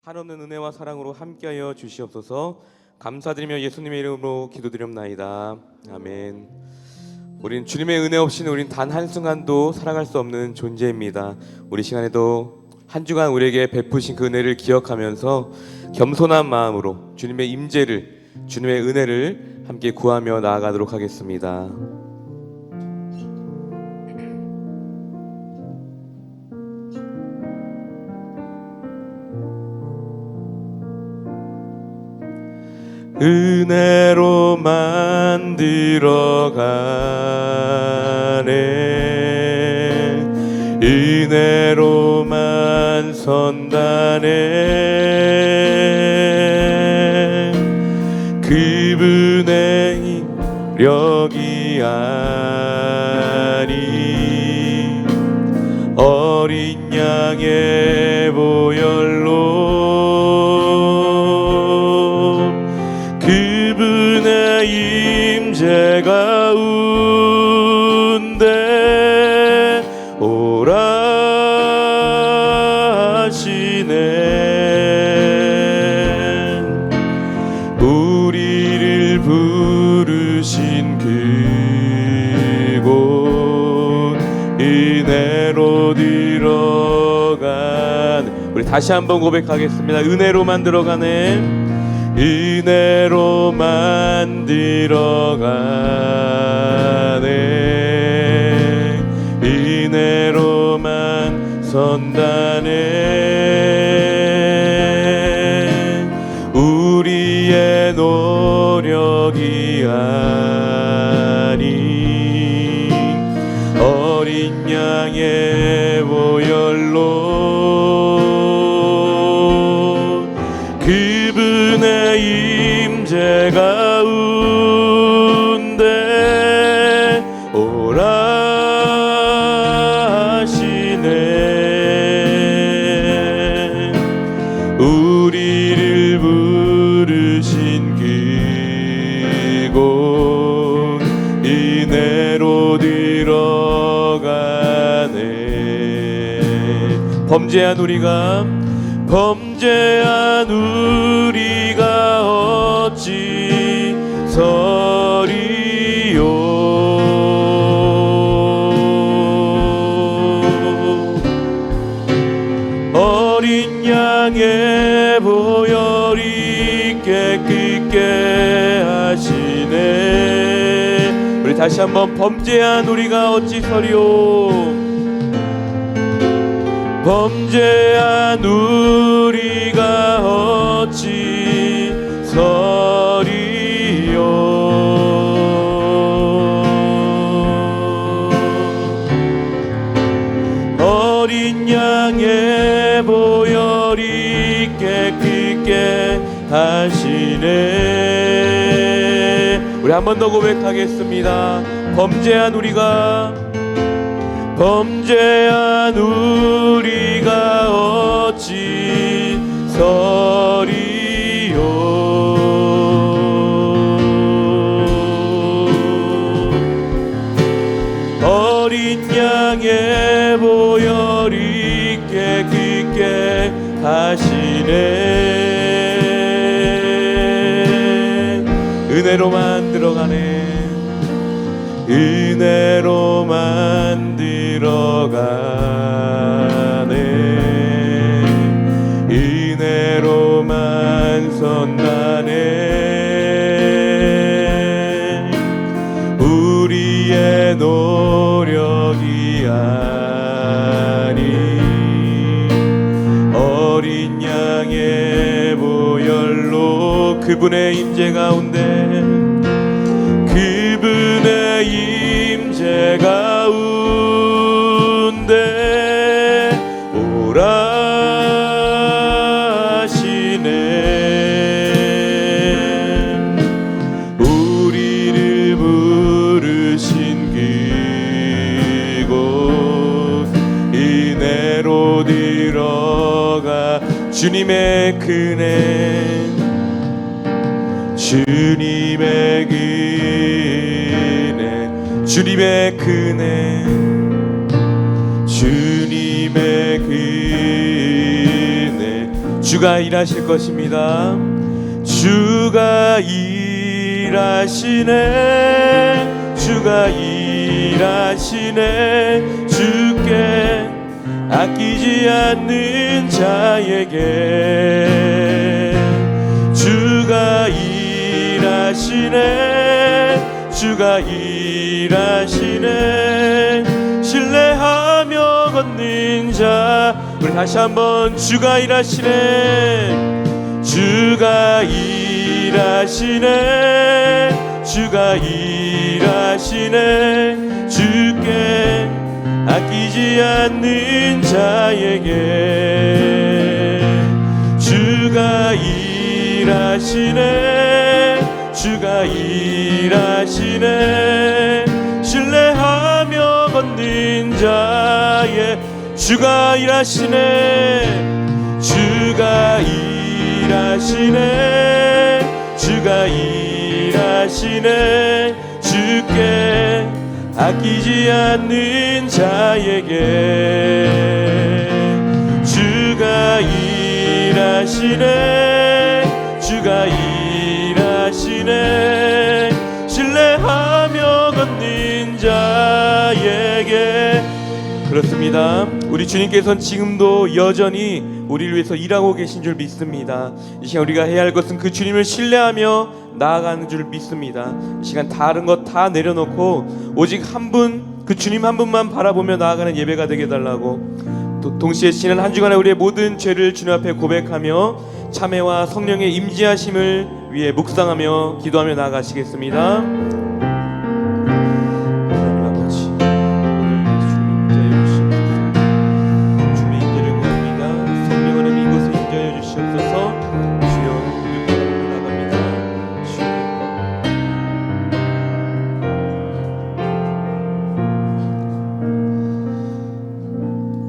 한없는 은혜와 사랑으로 함께하여 주시옵소서. 감사드리며 예수님의 이름으로 기도드립나이다. 아멘. 우린 주님의 은혜 없이는 우린 단 한순간도 살아갈 수 없는 존재입니다. 우리 시간에도 한 주간 우리에게 베푸신 그 은혜를 기억하면서 겸손한 마음으로 주님의 임재를, 주님의 은혜를 함께 구하며 나아가도록 하겠습니다. 은혜로 만들어가네, 은혜로만 선다네. 그분의 힘력이 아니 어린 양의 보혈로 그분의 임재 가운데 오라 하시네. 우리를 부르신 그곳 은혜로 들어간, 우리 다시 한번 고백하겠습니다. 은혜로만 들어가네, 은혜로만 들어가네, 은혜로만 선다네. 우리의 노력이 아닌 어린 양의 보혈로 그분의 임재 가운데 오라 하시네. 우리를 부르신 그곳 은혜로 들어가네. 범죄한 우리가 어찌 서리요. 어린 양의 보혈이 깨끗게 하시네. 우리 다시 한번 범죄한 우리가 어찌 서리요. 범죄한 우리가 어찌 서리요. 어린 양의 보혈이 깨끗게 하시네. 우리 한 번 더 고백하겠습니다. 범죄한 우리가 어찌 서리요. 어린 양의 보혈이 깨끗게 하시네. 은혜로만 들어가네, 은혜로만 들어가네, 은혜로만 선다네. 우리의 노력이 아닌 어린 양의 보혈로 그분의 임재 가운데, 그분의 임재 가운데 오라 하시네. 우리를 부르신 그곳 은혜로 들어가. 주님의 은혜, 주님의 은혜, 주님의 은혜, 주님의 은혜, 주가 일하실 것입니다. 주가 일하시네, 주가 일하시네. 주께 아끼지 않는 자에게 주가 일하시네, 주가 일하시네. 신뢰하며 걷는 자, 우리 다시 한번 주가 일하시네, 주가 일하시네, 주가 일하시네. 주께 아끼지 않는 자에게 주가 일하시네, 주가 일하시네. 신뢰하며 걷는 자의 주가 일하시네, 주가 일하시네, 주가 일하시네. 주께 아끼지 않는 자에게 주가 일하시네, 주가 일하시네. 신뢰하며 걷는 자에게. 그렇습니다. 우리 주님께서는 지금도 여전히 우리를 위해서 일하고 계신 줄 믿습니다. 이 시간 우리가 해야 할 것은 그 주님을 신뢰하며 나아가는 줄 믿습니다. 이 시간 다른 것 다 내려놓고 오직 한 분, 그 주님 한 분만 바라보며 나아가는 예배가 되게 해달라고, 또 동시에 지난 한 주간의 우리의 모든 죄를 주님 앞에 고백하며 참회와 성령의 임재하심을 위해 묵상하며 기도하며 나아가시겠습니다.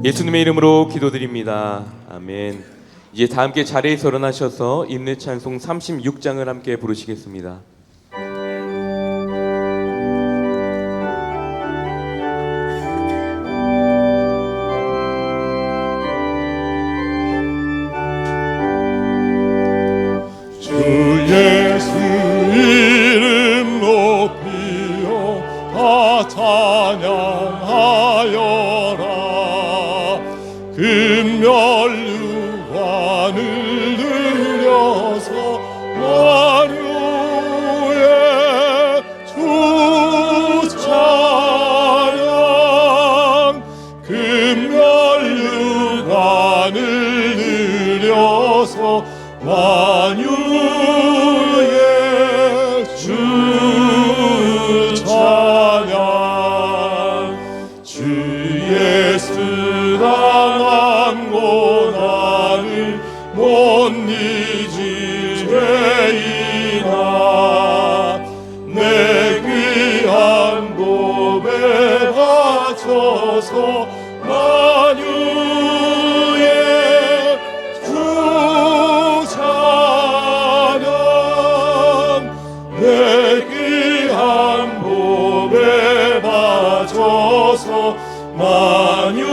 예수님의 이름으로 기도드립니다. 아멘. 이제 다 함께 자리에서 일어나셔서 인내 찬송 36장을 함께 부르시겠습니다. 주 예수 이름 높이어 다 찬양하여라. 금면류관을 들여서 만유의 주 찬양. 금면류관을 들여서 만유의 주 찬양. 주 예수 당한 고난을 못 잊을 죄이나 내 귀한 도배 바쳐서 만유의 주 찬양. 내 귀한 도배 바쳐서 만유의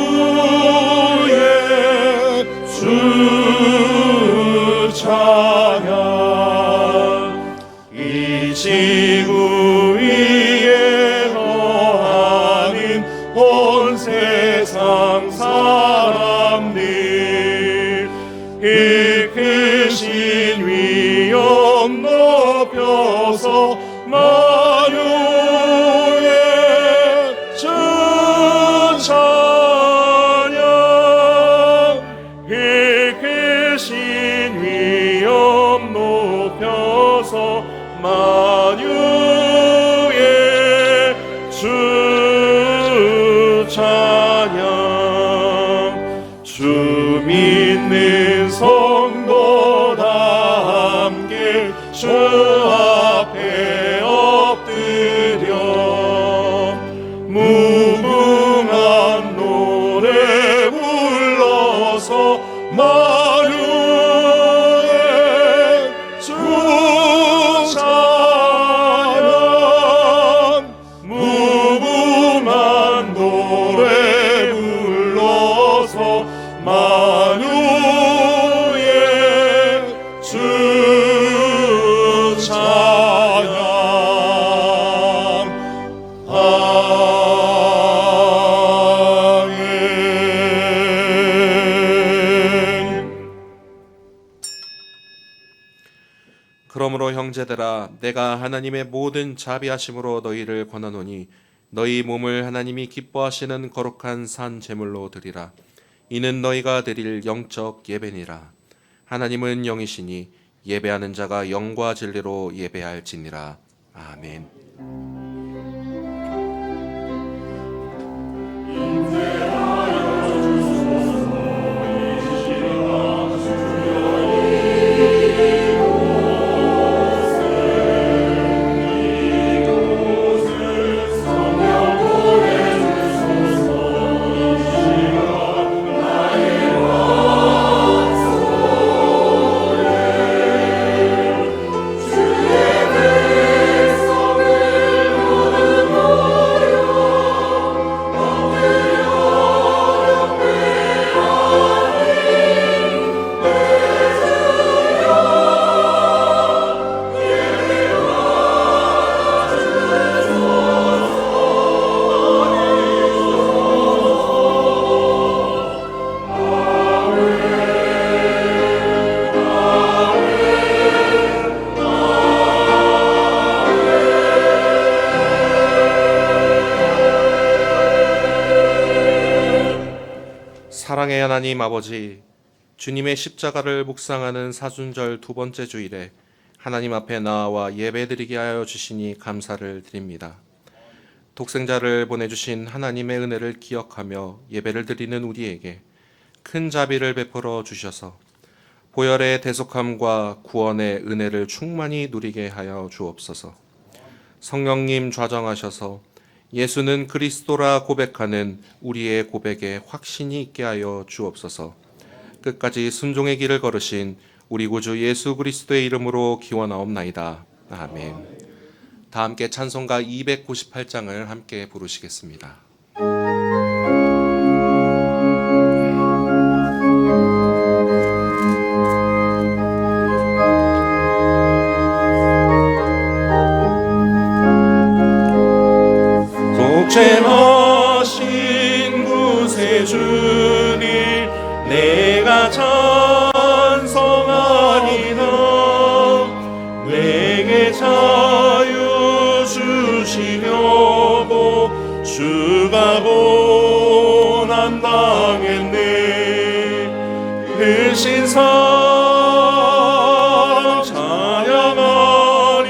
주 찬양. 이 지구 위에 거하는 온 세상 사람들 이 크신 위엄 높여서 만유의 주 찬양. 이 크신 위엄 높여서 만유의 주 찬양. 주 믿는 성도 다 함께 주 앞에 엎드려 무궁한 노래 불러서 만유의 주 찬양. 무궁한 노래 불러서 만유의 그러므로 형제들아, 내가 하나님의 모든 자비하심으로 너희를 권하노니 너희 몸을 하나님이 기뻐하시는 거룩한 산 제물로 드리라. 이는 너희가 드릴 영적 예배니라. 하나님은 영이시니 예배하는 자가 영과 진리로 예배할지니라. 아멘. 사랑의 하나님 아버지, 주님의 십자가를 묵상하는 사순절 두 번째 주일에 하나님 앞에 나와 예배드리게 하여 주시니 감사를 드립니다. 독생자를 보내주신 하나님의 은혜를 기억하며 예배를 드리는 우리에게 큰 자비를 베풀어 주셔서 보혈의 대속함과 구원의 은혜를 충만히 누리게 하여 주옵소서. 성령님 좌정하셔서 예수는 그리스도라 고백하는 우리의 고백에 확신이 있게 하여 주옵소서. 끝까지 순종의 길을 걸으신 우리 구주 예수 그리스도의 이름으로 기원하옵나이다. 아멘. 다 함께 찬송가 298장을 함께 부르시겠습니다. 독재하신 구세주님 내가 찬송하리라. 내게 자유 주시려고 주가 고난당했네. 그 신사랑 찬양하리.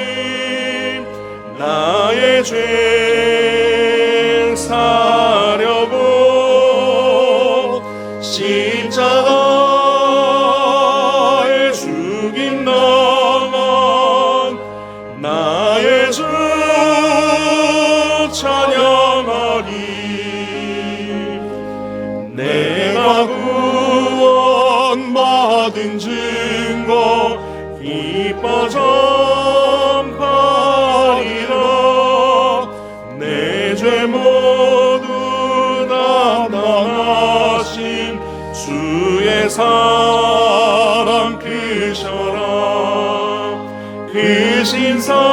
나의 죄 사려고 십자가에 죽임 당한 나의 주 찬양하리. 내가 구원받은 증거 기뻐 전파리라. 내 죄 모두 담당하신 주의 사랑 크셔라. 크신 사랑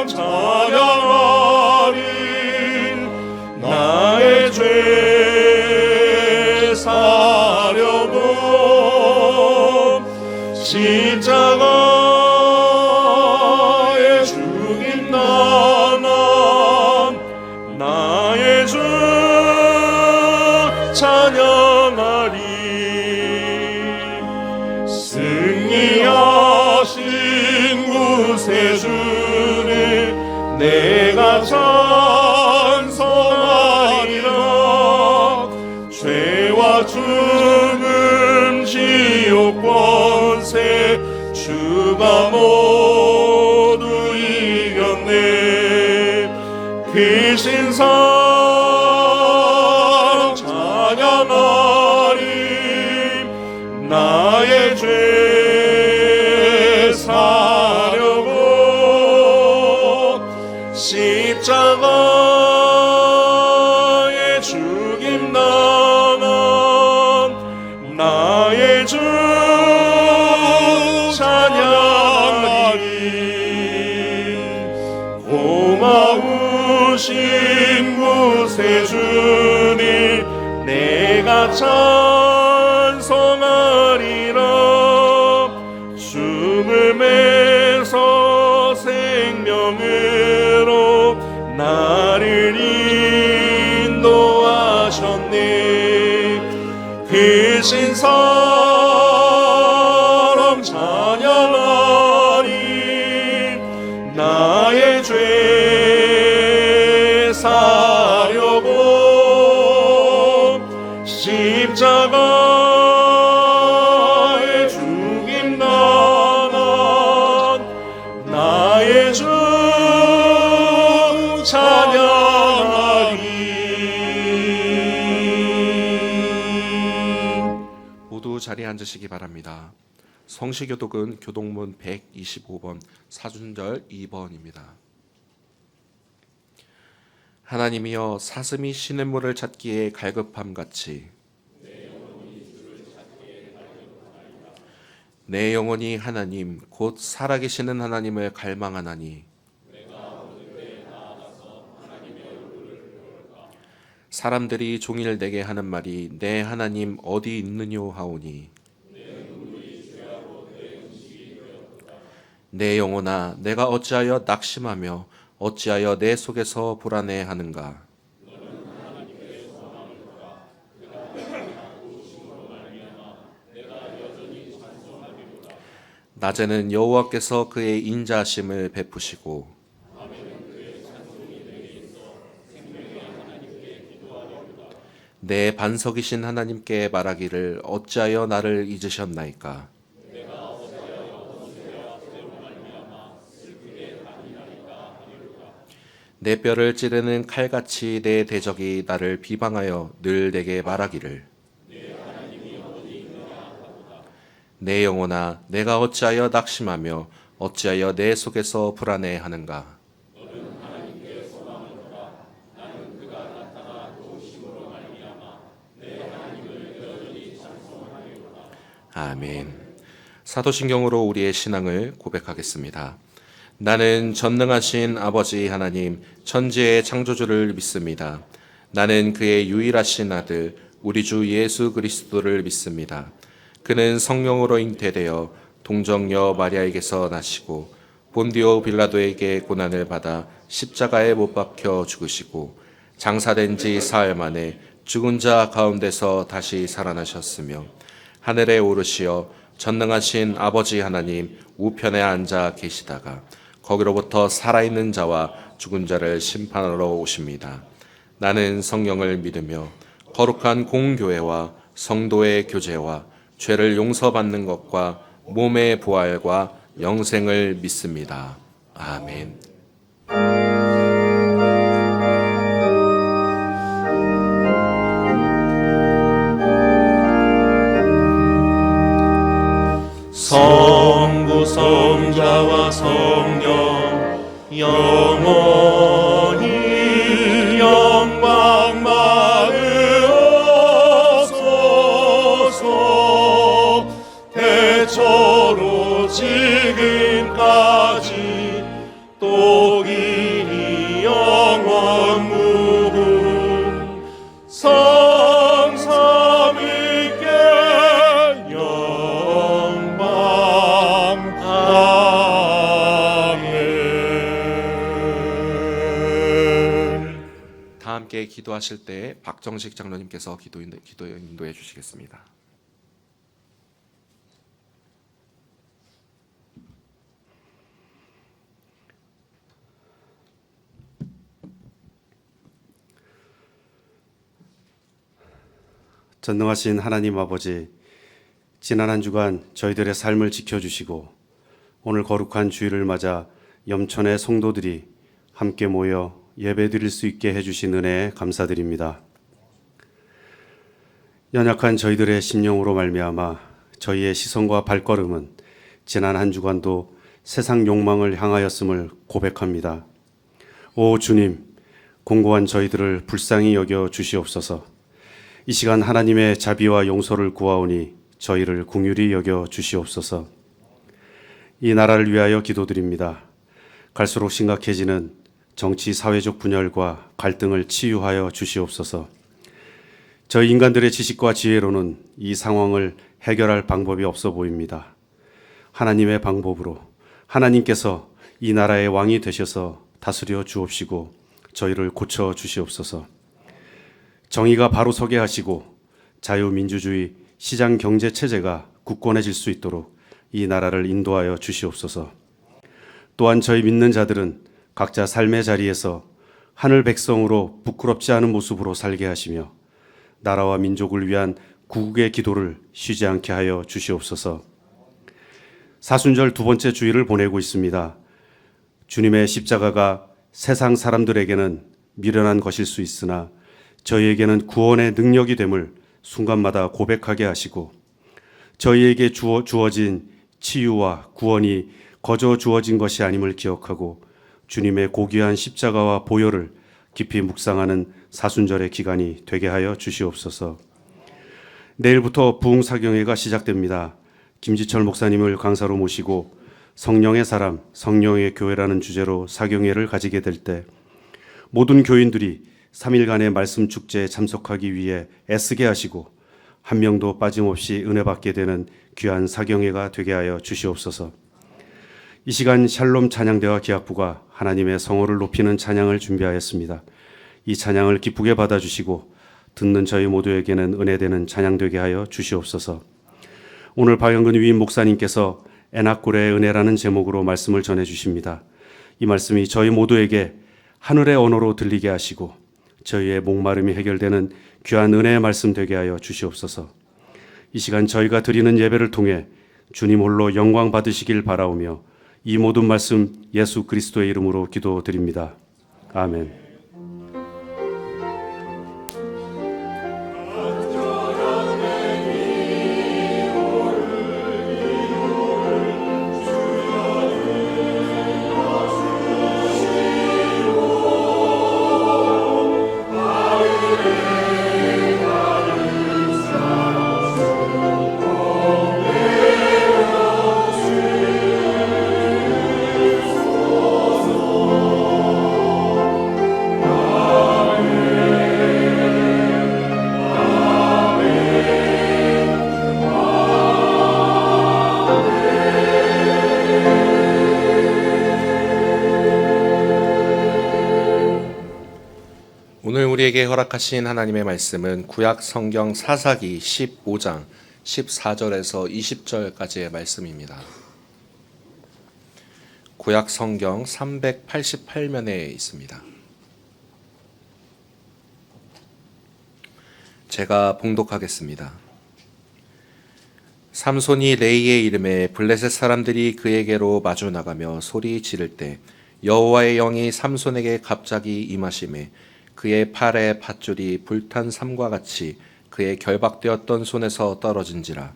찬양하리. 나의 죄 사려고 십자가에 죽임 당한 나의 주 찬양하리. 승리하신 구세주를 내가 찬송하리라. 죄와 죽음 지옥 권세 주가 모두 이겼네. 크신 사랑 찬양하리. 나의 죄 사려고 십자가에 죽임 당한 나의 주 찬양하리. 고마우신 구세주님 내가 찬송하리라. 주 계신 사랑 찬양하니 나의 죄 사려고 십자가에 죽임 당한 나의 주 찬양하리. 모두 자리에 앉으시기 바랍니다. 성시교독은 교독문 125번 사순절 2번입니다. 하나님이여 사슴이 시냇물을 찾기에 갈급함같이 내 영혼이 하나님 곧 살아계시는 하나님을 갈망하나니 사람들이 종일 내게 하는 말이 내 하나님 어디 있느뇨 하오니 내 영혼아 내가 어찌하여 낙심하며 어찌하여 내 속에서 불안해하는가. 낮에는 여호와께서 그의 인자하심을 베푸시고 내 반석이신 하나님께 말하기를 어찌하여 나를 잊으셨나이까. 내 뼈를 찌르는 칼같이 내 대적이 나를 비방하여 늘 내게 말하기를 내 영혼아 내가 어찌하여 낙심하며 어찌하여 내 속에서 불안해하는가. 아멘. 사도신경으로 우리의 신앙을 고백하겠습니다. 나는 전능하신 아버지 하나님 천지의 창조주를 믿습니다. 나는 그의 유일하신 아들 우리 주 예수 그리스도를 믿습니다. 그는 성령으로 잉태되어 동정녀 마리아에게서 나시고 본디오 빌라도에게 고난을 받아 십자가에 못 박혀 죽으시고 장사된 지 사흘 만에 죽은 자 가운데서 다시 살아나셨으며 하늘에 오르시어 전능하신 아버지 하나님 우편에 앉아 계시다가 거기로부터 살아있는 자와 죽은 자를 심판하러 오십니다. 나는 성령을 믿으며 거룩한 공교회와 성도의 교제와 죄를 용서받는 것과 몸의 부활과 영생을 믿습니다. 아멘. 성부 성자와 성령 영원히 영광 받으옵소서. 대초로 지금까지 또 이 영원 무궁 성삼위께 영광 아멘. 다 함께 기도하실 때 박정식 장로님께서 기도 인도해 주시겠습니다. 전능하신 하나님 아버지, 지난 한 주간 저희들의 삶을 지켜주시고 오늘 거룩한 주일을 맞아 염천의 성도들이 함께 모여 예배드릴 수 있게 해주신 은혜에 감사드립니다. 연약한 저희들의 심령으로 말미암아 저희의 시선과 발걸음은 지난 한 주간도 세상 욕망을 향하였음을 고백합니다. 오 주님, 공고한 저희들을 불쌍히 여겨 주시옵소서. 이 시간 하나님의 자비와 용서를 구하오니 저희를 긍휼히 여겨 주시옵소서. 이 나라를 위하여 기도드립니다. 갈수록 심각해지는 정치 사회적 분열과 갈등을 치유하여 주시옵소서. 저희 인간들의 지식과 지혜로는 이 상황을 해결할 방법이 없어 보입니다. 하나님의 방법으로 하나님께서 이 나라의 왕이 되셔서 다스려 주옵시고 저희를 고쳐 주시옵소서. 정의가 바로 서게 하시고 자유민주주의 시장 경제 체제가 굳건해질 수 있도록 이 나라를 인도하여 주시옵소서. 또한 저희 믿는 자들은 각자 삶의 자리에서 하늘 백성으로 부끄럽지 않은 모습으로 살게 하시며 나라와 민족을 위한 구국의 기도를 쉬지 않게 하여 주시옵소서. 사순절 두 번째 주일을 보내고 있습니다. 주님의 십자가가 세상 사람들에게는 미련한 것일 수 있으나 저희에게는 구원의 능력이 됨을 순간마다 고백하게 하시고 저희에게 주어진 치유와 구원이 거저 주어진 것이 아님을 기억하고 주님의 고귀한 십자가와 보혈을 깊이 묵상하는 사순절의 기간이 되게 하여 주시옵소서. 내일부터 부흥사경회가 시작됩니다. 김지철 목사님을 강사로 모시고 성령의 사람, 성령의 교회라는 주제로 사경회를 가지게 될 때 모든 교인들이 3일간의 말씀 축제에 참석하기 위해 애쓰게 하시고 한 명도 빠짐없이 은혜 받게 되는 귀한 사경회가 되게 하여 주시옵소서. 이 시간 샬롬 찬양대와 기악부가 하나님의 성호를 높이는 찬양을 준비하였습니다. 이 찬양을 기쁘게 받아주시고 듣는 저희 모두에게는 은혜되는 찬양 되게 하여 주시옵소서. 오늘 박영근 위임 목사님께서 에낙골의 은혜라는 제목으로 말씀을 전해주십니다. 이 말씀이 저희 모두에게 하늘의 언어로 들리게 하시고 저희의 목마름이 해결되는 귀한 은혜의 말씀 되게 하여 주시옵소서. 이 시간 저희가 드리는 예배를 통해 주님 홀로 영광 받으시길 바라오며 이 모든 말씀 예수 그리스도의 이름으로 기도드립니다. 아멘. 오늘 우리에게 허락하신 하나님의 말씀은 구약 성경 사사기 15장 14절에서 20절까지의 말씀입니다. 구약 성경 388면에 있습니다. 제가 봉독하겠습니다. 삼손이 레이의 이름에 블레셋 사람들이 그에게로 마주 나가며 소리 지를 때 여호와의 영이 삼손에게 갑자기 임하심에 그의 팔에 밧줄이 불탄 삼과 같이 그의 결박되었던 손에서 떨어진지라.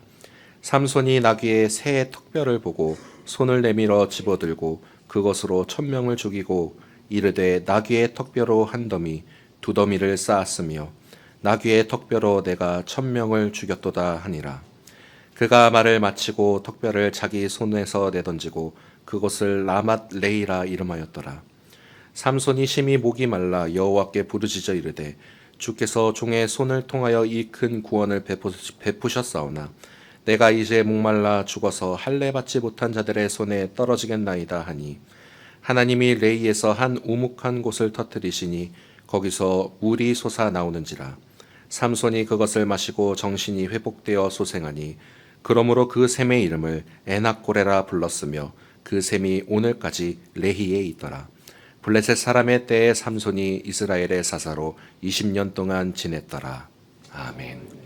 삼손이 나귀의 새의 턱뼈를 보고 손을 내밀어 집어들고 그것으로 1000명을 죽이고 이르되 나귀의 턱뼈로 한 더미 두 더미를 쌓았으며 나귀의 턱뼈로 내가 1000명을 죽였도다 하니라. 그가 말을 마치고 턱뼈를 자기 손에서 내던지고 그것을 라맛 레이라 이름하였더라. 삼손이 심히 목이 말라 여호와께 부르짖어 이르되 주께서 종의 손을 통하여 이 큰 구원을 베푸셨사오나 내가 이제 목말라 죽어서 할례 받지 못한 자들의 손에 떨어지겠나이다 하니 하나님이 레이에서 한 우묵한 곳을 터뜨리시니 거기서 물이 솟아 나오는지라. 삼손이 그것을 마시고 정신이 회복되어 소생하니 그러므로 그 샘의 이름을 에낙고레라 불렀으며 그 샘이 오늘까지 레히에 있더라. 블레셋 사람의 때에 삼손이 이스라엘의 사사로 20년 동안 지냈더라. 아멘.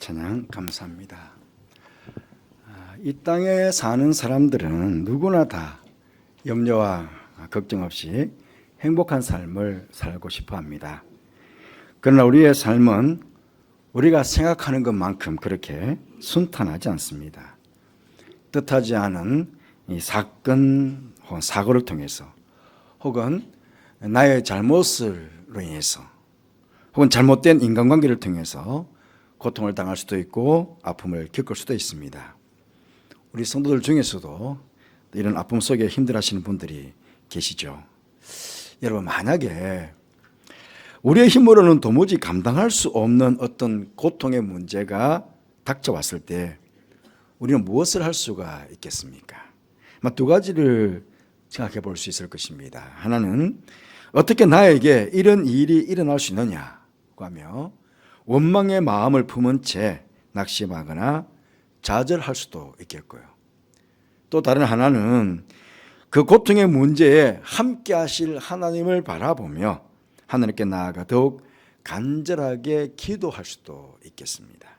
찬양 감사합니다. 이 땅에 사는 사람들은 누구나 다 염려와 걱정 없이 행복한 삶을 살고 싶어 합니다. 그러나 우리의 삶은 우리가 생각하는 것만큼 그렇게 순탄하지 않습니다. 뜻하지 않은 이 사건 혹은 사고를 통해서 혹은 나의 잘못으로 인해서 혹은 잘못된 인간관계를 통해서 고통을 당할 수도 있고 아픔을 겪을 수도 있습니다. 우리 성도들 중에서도 이런 아픔 속에 힘들어하시는 분들이 계시죠. 여러분, 만약에 우리의 힘으로는 도무지 감당할 수 없는 어떤 고통의 문제가 닥쳐왔을 때 우리는 무엇을 할 수가 있겠습니까? 두 가지를 생각해 볼 수 있을 것입니다. 하나는 어떻게 나에게 이런 일이 일어날 수 있느냐고 하며 원망의 마음을 품은 채 낙심하거나 좌절할 수도 있겠고요. 또 다른 하나는 그 고통의 문제에 함께 하실 하나님을 바라보며 하나님께 나아가 더욱 간절하게 기도할 수도 있겠습니다.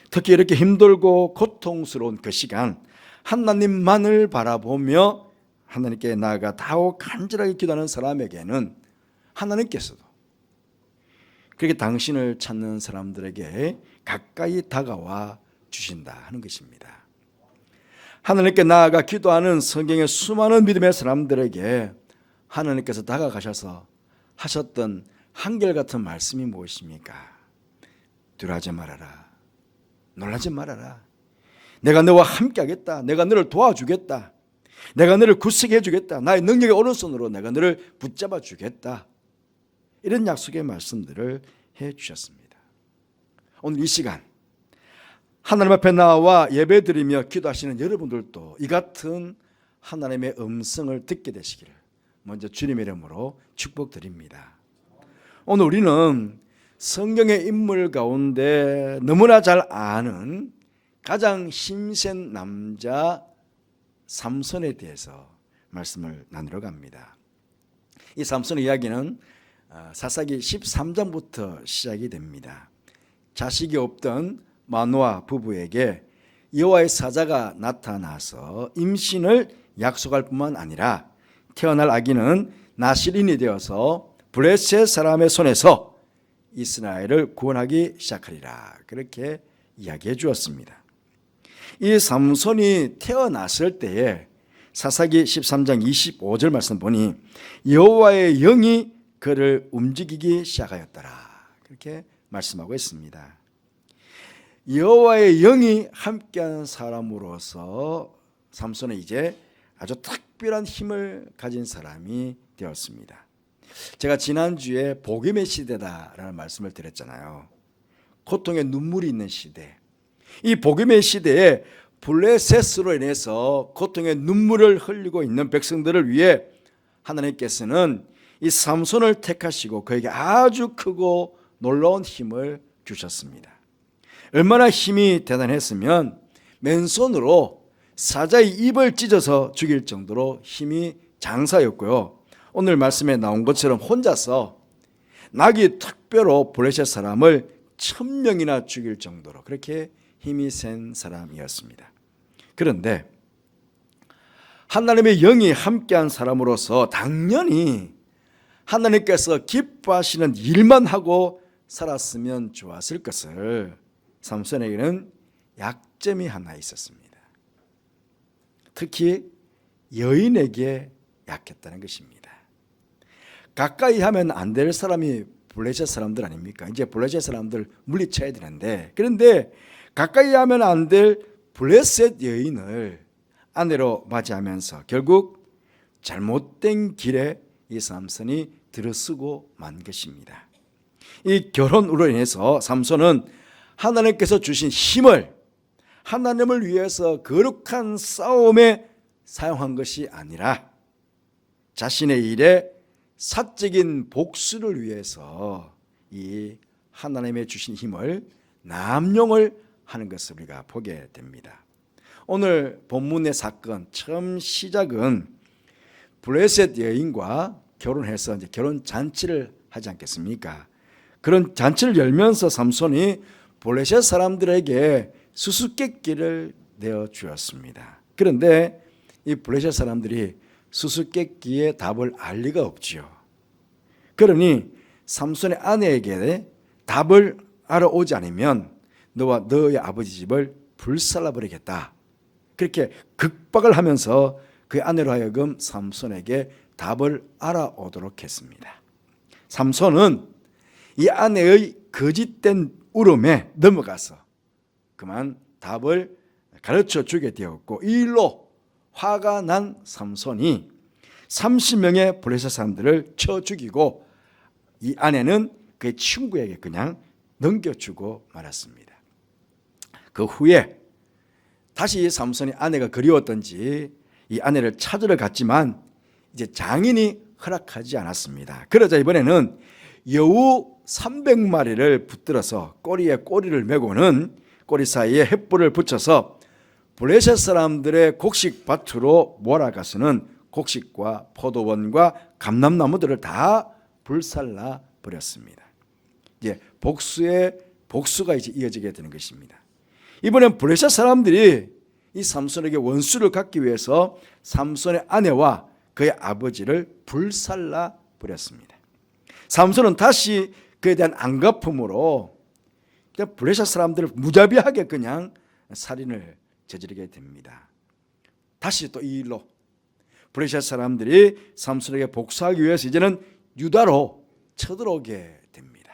특히 이렇게 힘들고 고통스러운 그 시간 하나님만을 바라보며 하나님께 나아가 더욱 간절하게 기도하는 사람에게는 하나님께서도 그렇게 당신을 찾는 사람들에게 가까이 다가와 주신다 하는 것입니다. 하나님께 나아가 기도하는 성경의 수많은 믿음의 사람들에게 하나님께서 다가가셔서 하셨던 한결같은 말씀이 무엇입니까? 두려워하지 말아라. 놀라지 말아라. 내가 너와 함께 하겠다. 내가 너를 도와주겠다. 내가 너를 굳세게 해주겠다. 나의 능력의 오른손으로 내가 너를 붙잡아 주겠다. 이런 약속의 말씀들을 해 주셨습니다. 오늘 이 시간 하나님 앞에 나와 예배드리며 기도하시는 여러분들도 이 같은 하나님의 음성을 듣게 되시기를 먼저 주님의 이름으로 축복드립니다. 오늘 우리는 성경의 인물 가운데 너무나 잘 아는 가장 힘센 남자 삼손에 대해서 말씀을 나누러 갑니다. 이 삼손의 이야기는 사사기 13장부터 시작이 됩니다. 자식이 없던 마노아 부부에게 여호와의 사자가 나타나서 임신을 약속할 뿐만 아니라 태어날 아기는 나실인이 되어서 블레셋 사람의 손에서 이스라엘을 구원하기 시작하리라. 그렇게 이야기해 주었습니다. 이 삼손이 태어났을 때에 사사기 13장 25절 말씀 보니 여호와의 영이 그를 움직이기 시작하였더라. 그렇게 말씀하고 있습니다. 여호와의 영이 함께한 사람으로서 삼손은 이제 아주 특별한 힘을 가진 사람이 되었습니다. 제가 지난주에 복음의 시대다라는 말씀을 드렸잖아요. 고통의 눈물이 있는 시대. 이 복음의 시대에 블레셋으로 인해서 고통의 눈물을 흘리고 있는 백성들을 위해 하나님께서는 이 삼손을 택하시고 그에게 아주 크고 놀라운 힘을 주셨습니다. 얼마나 힘이 대단했으면 맨손으로 사자의 입을 찢어서 죽일 정도로 힘이 장사였고요. 오늘 말씀에 나온 것처럼 혼자서 나귀 특별로 블레셋 사람을 1000명이나 죽일 정도로 그렇게 힘이 센 사람이었습니다. 그런데 하나님의 영이 함께한 사람으로서 당연히 하나님께서 기뻐하시는 일만 하고 살았으면 좋았을 것을 삼손에게는 약점이 하나 있었습니다. 특히 여인에게 약했다는 것입니다. 가까이 하면 안 될 사람이 블레셋 사람들 아닙니까? 이제 블레셋 사람들 물리쳐야 되는데, 그런데 가까이 하면 안 될 블레셋 여인을 아내로 맞이하면서 결국 잘못된 길에 이 삼손이 들어서고 만 것입니다. 이 결혼으로 인해서 삼손은 하나님께서 주신 힘을 하나님을 위해서 거룩한 싸움에 사용한 것이 아니라 자신의 일에 사적인 복수를 위해서 이 하나님의 주신 힘을 남용을 하는 것을 우리가 보게 됩니다. 오늘 본문의 사건 처음 시작은 블레셋 여인과 결혼해서 이제 결혼 잔치를 하지 않겠습니까? 그런 잔치를 열면서 삼손이 블레셋 사람들에게 수수께끼를 내어 주었습니다. 그런데 이 블레셋 사람들이 수수께끼의 답을 알 리가 없지요. 그러니 삼손의 아내에게 답을 알아오지 않으면 너와 너의 아버지 집을 불살라 버리겠다. 그렇게 극박을 하면서 그 아내로 하여금 삼손에게 답을 알아오도록 했습니다. 삼손은 이 아내의 거짓된 울음에 넘어가서 그만 답을 가르쳐 주게 되었고, 이 일로 화가 난 삼손이 30명의 블레셋 사람들을 쳐 죽이고 이 아내는 그의 친구에게 그냥 넘겨주고 말았습니다. 그 후에 다시 삼손이 아내가 그리웠던지 이 아내를 찾으러 갔지만 이제 장인이 허락하지 않았습니다. 그러자 이번에는 여우 300마리를 붙들어서 꼬리에 꼬리를 메고는 꼬리 사이에 횃불을 붙여서 블레셋 사람들의 곡식 밭으로 몰아가서는 곡식과 포도원과 감람나무들을 다 불살라 버렸습니다. 이제 복수가 이제 이어지게 되는 것입니다. 이번엔 블레셋 사람들이 이 삼손에게 원수를 갖기 위해서 삼손의 아내와 그의 아버지를 불살라 버렸습니다. 삼손은 다시 그에 대한 안갚음으로 블레셋 사람들을 무자비하게 그냥 살인을 저지르게 됩니다. 다시 또 이 일로 블레셋 사람들이 삼손에게 복수하기 위해서 이제는 유다로 쳐들어오게 됩니다.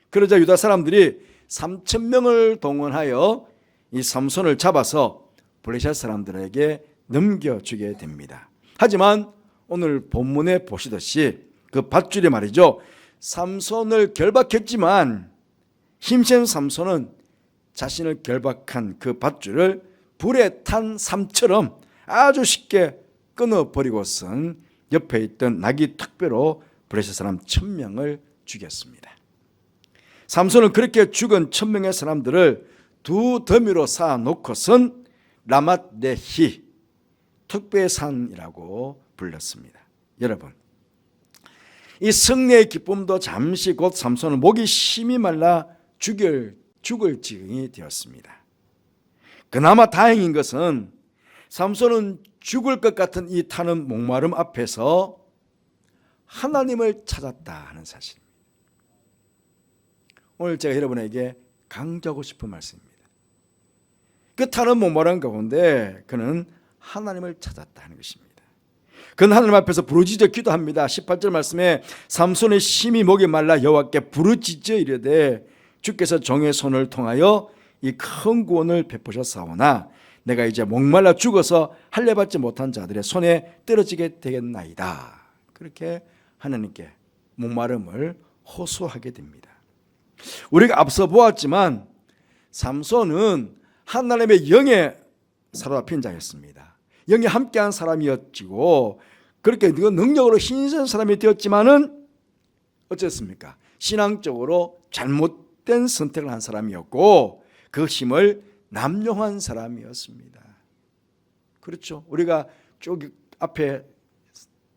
그러자 유다 사람들이 3,000명을 동원하여 이 삼손을 잡아서 블레셋 사람들에게 넘겨주게 됩니다. 하지만 오늘 본문에 보시듯이 그 밧줄이 말이죠, 삼손을 결박했지만 힘센 삼손은 자신을 결박한 그 밧줄을 불에 탄 삼처럼 아주 쉽게 끊어버리고선 옆에 있던 나귀 턱뼈로 블레셋 사람 1,000명을 죽였습니다. 삼손은 그렇게 죽은 1,000명의 사람들을 두 더미로 쌓아놓고선 라맛네히 턱뼈의 산이라고 불렀습니다. 여러분, 이 승리의 기쁨도 잠시 곧 삼손은 목이 심히 말라 죽을 지경이 되었습니다. 그나마 다행인 것은 삼손은 죽을 것 같은 이 타는 목마름 앞에서 하나님을 찾았다 하는 사실입니다. 오늘 제가 여러분에게 강조하고 싶은 말씀입니다. 그 타는 목마름 가운데 그는 하나님을 찾았다 하는 것입니다. 그는 하나님 앞에서 부르짖어 기도합니다. 18절 말씀에 삼손의 심히 목이 말라 여호와께 부르짖어 이르되 주께서 종의 손을 통하여 이 큰 구원을 베푸셨사오나 내가 이제 목말라 죽어서 할례받지 못한 자들의 손에 떨어지게 되겠나이다. 그렇게 하나님께 목마름을 호소하게 됩니다. 우리가 앞서 보았지만 삼손은 하나님의 영에 사로잡힌 자였습니다. 영에 함께한 사람이었지고 그렇게 능력으로 힘센 사람이 되었지만은 어쨌습니까? 신앙적으로 잘못된 선택을 한 사람이었고 그 힘을 남용한 사람이었습니다. 그렇죠? 우리가 쭉 앞에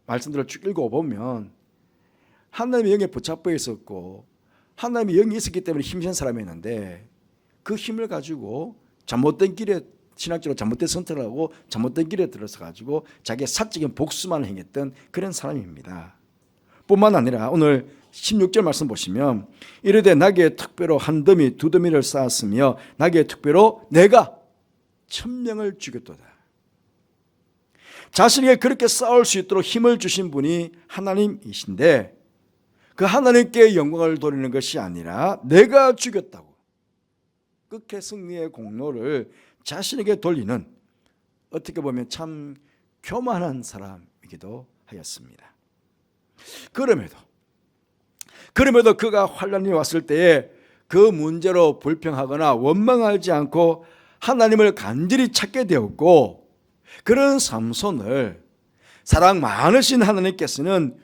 말씀들을 쭉 읽어보면 하나님의 영에 붙잡혀 있었고 하나님의 영이 있었기 때문에 힘센 사람이었는데 그 힘을 가지고 잘못된 길에 신학적으로 잘못된 선택을 하고 잘못된 길에 들어서 가지고 자기의 사적인 복수만 행했던 그런 사람입니다. 뿐만 아니라 오늘 16절 말씀 보시면 이르되 나귀의 턱뼈로 한 더미 두 더미를 쌓았으며 나귀의 턱뼈로 내가 1,000명을 죽였도다. 자신에게 그렇게 싸울 수 있도록 힘을 주신 분이 하나님이신데 그 하나님께 영광을 돌리는 것이 아니라 내가 죽였다고 끝에 승리의 공로를 자신에게 돌리는 어떻게 보면 참 교만한 사람이기도 하였습니다. 그럼에도 그가 환난이 왔을 때에 그 문제로 불평하거나 원망하지 않고 하나님을 간절히 찾게 되었고 그런 삼손을 사랑 많으신 하나님께서는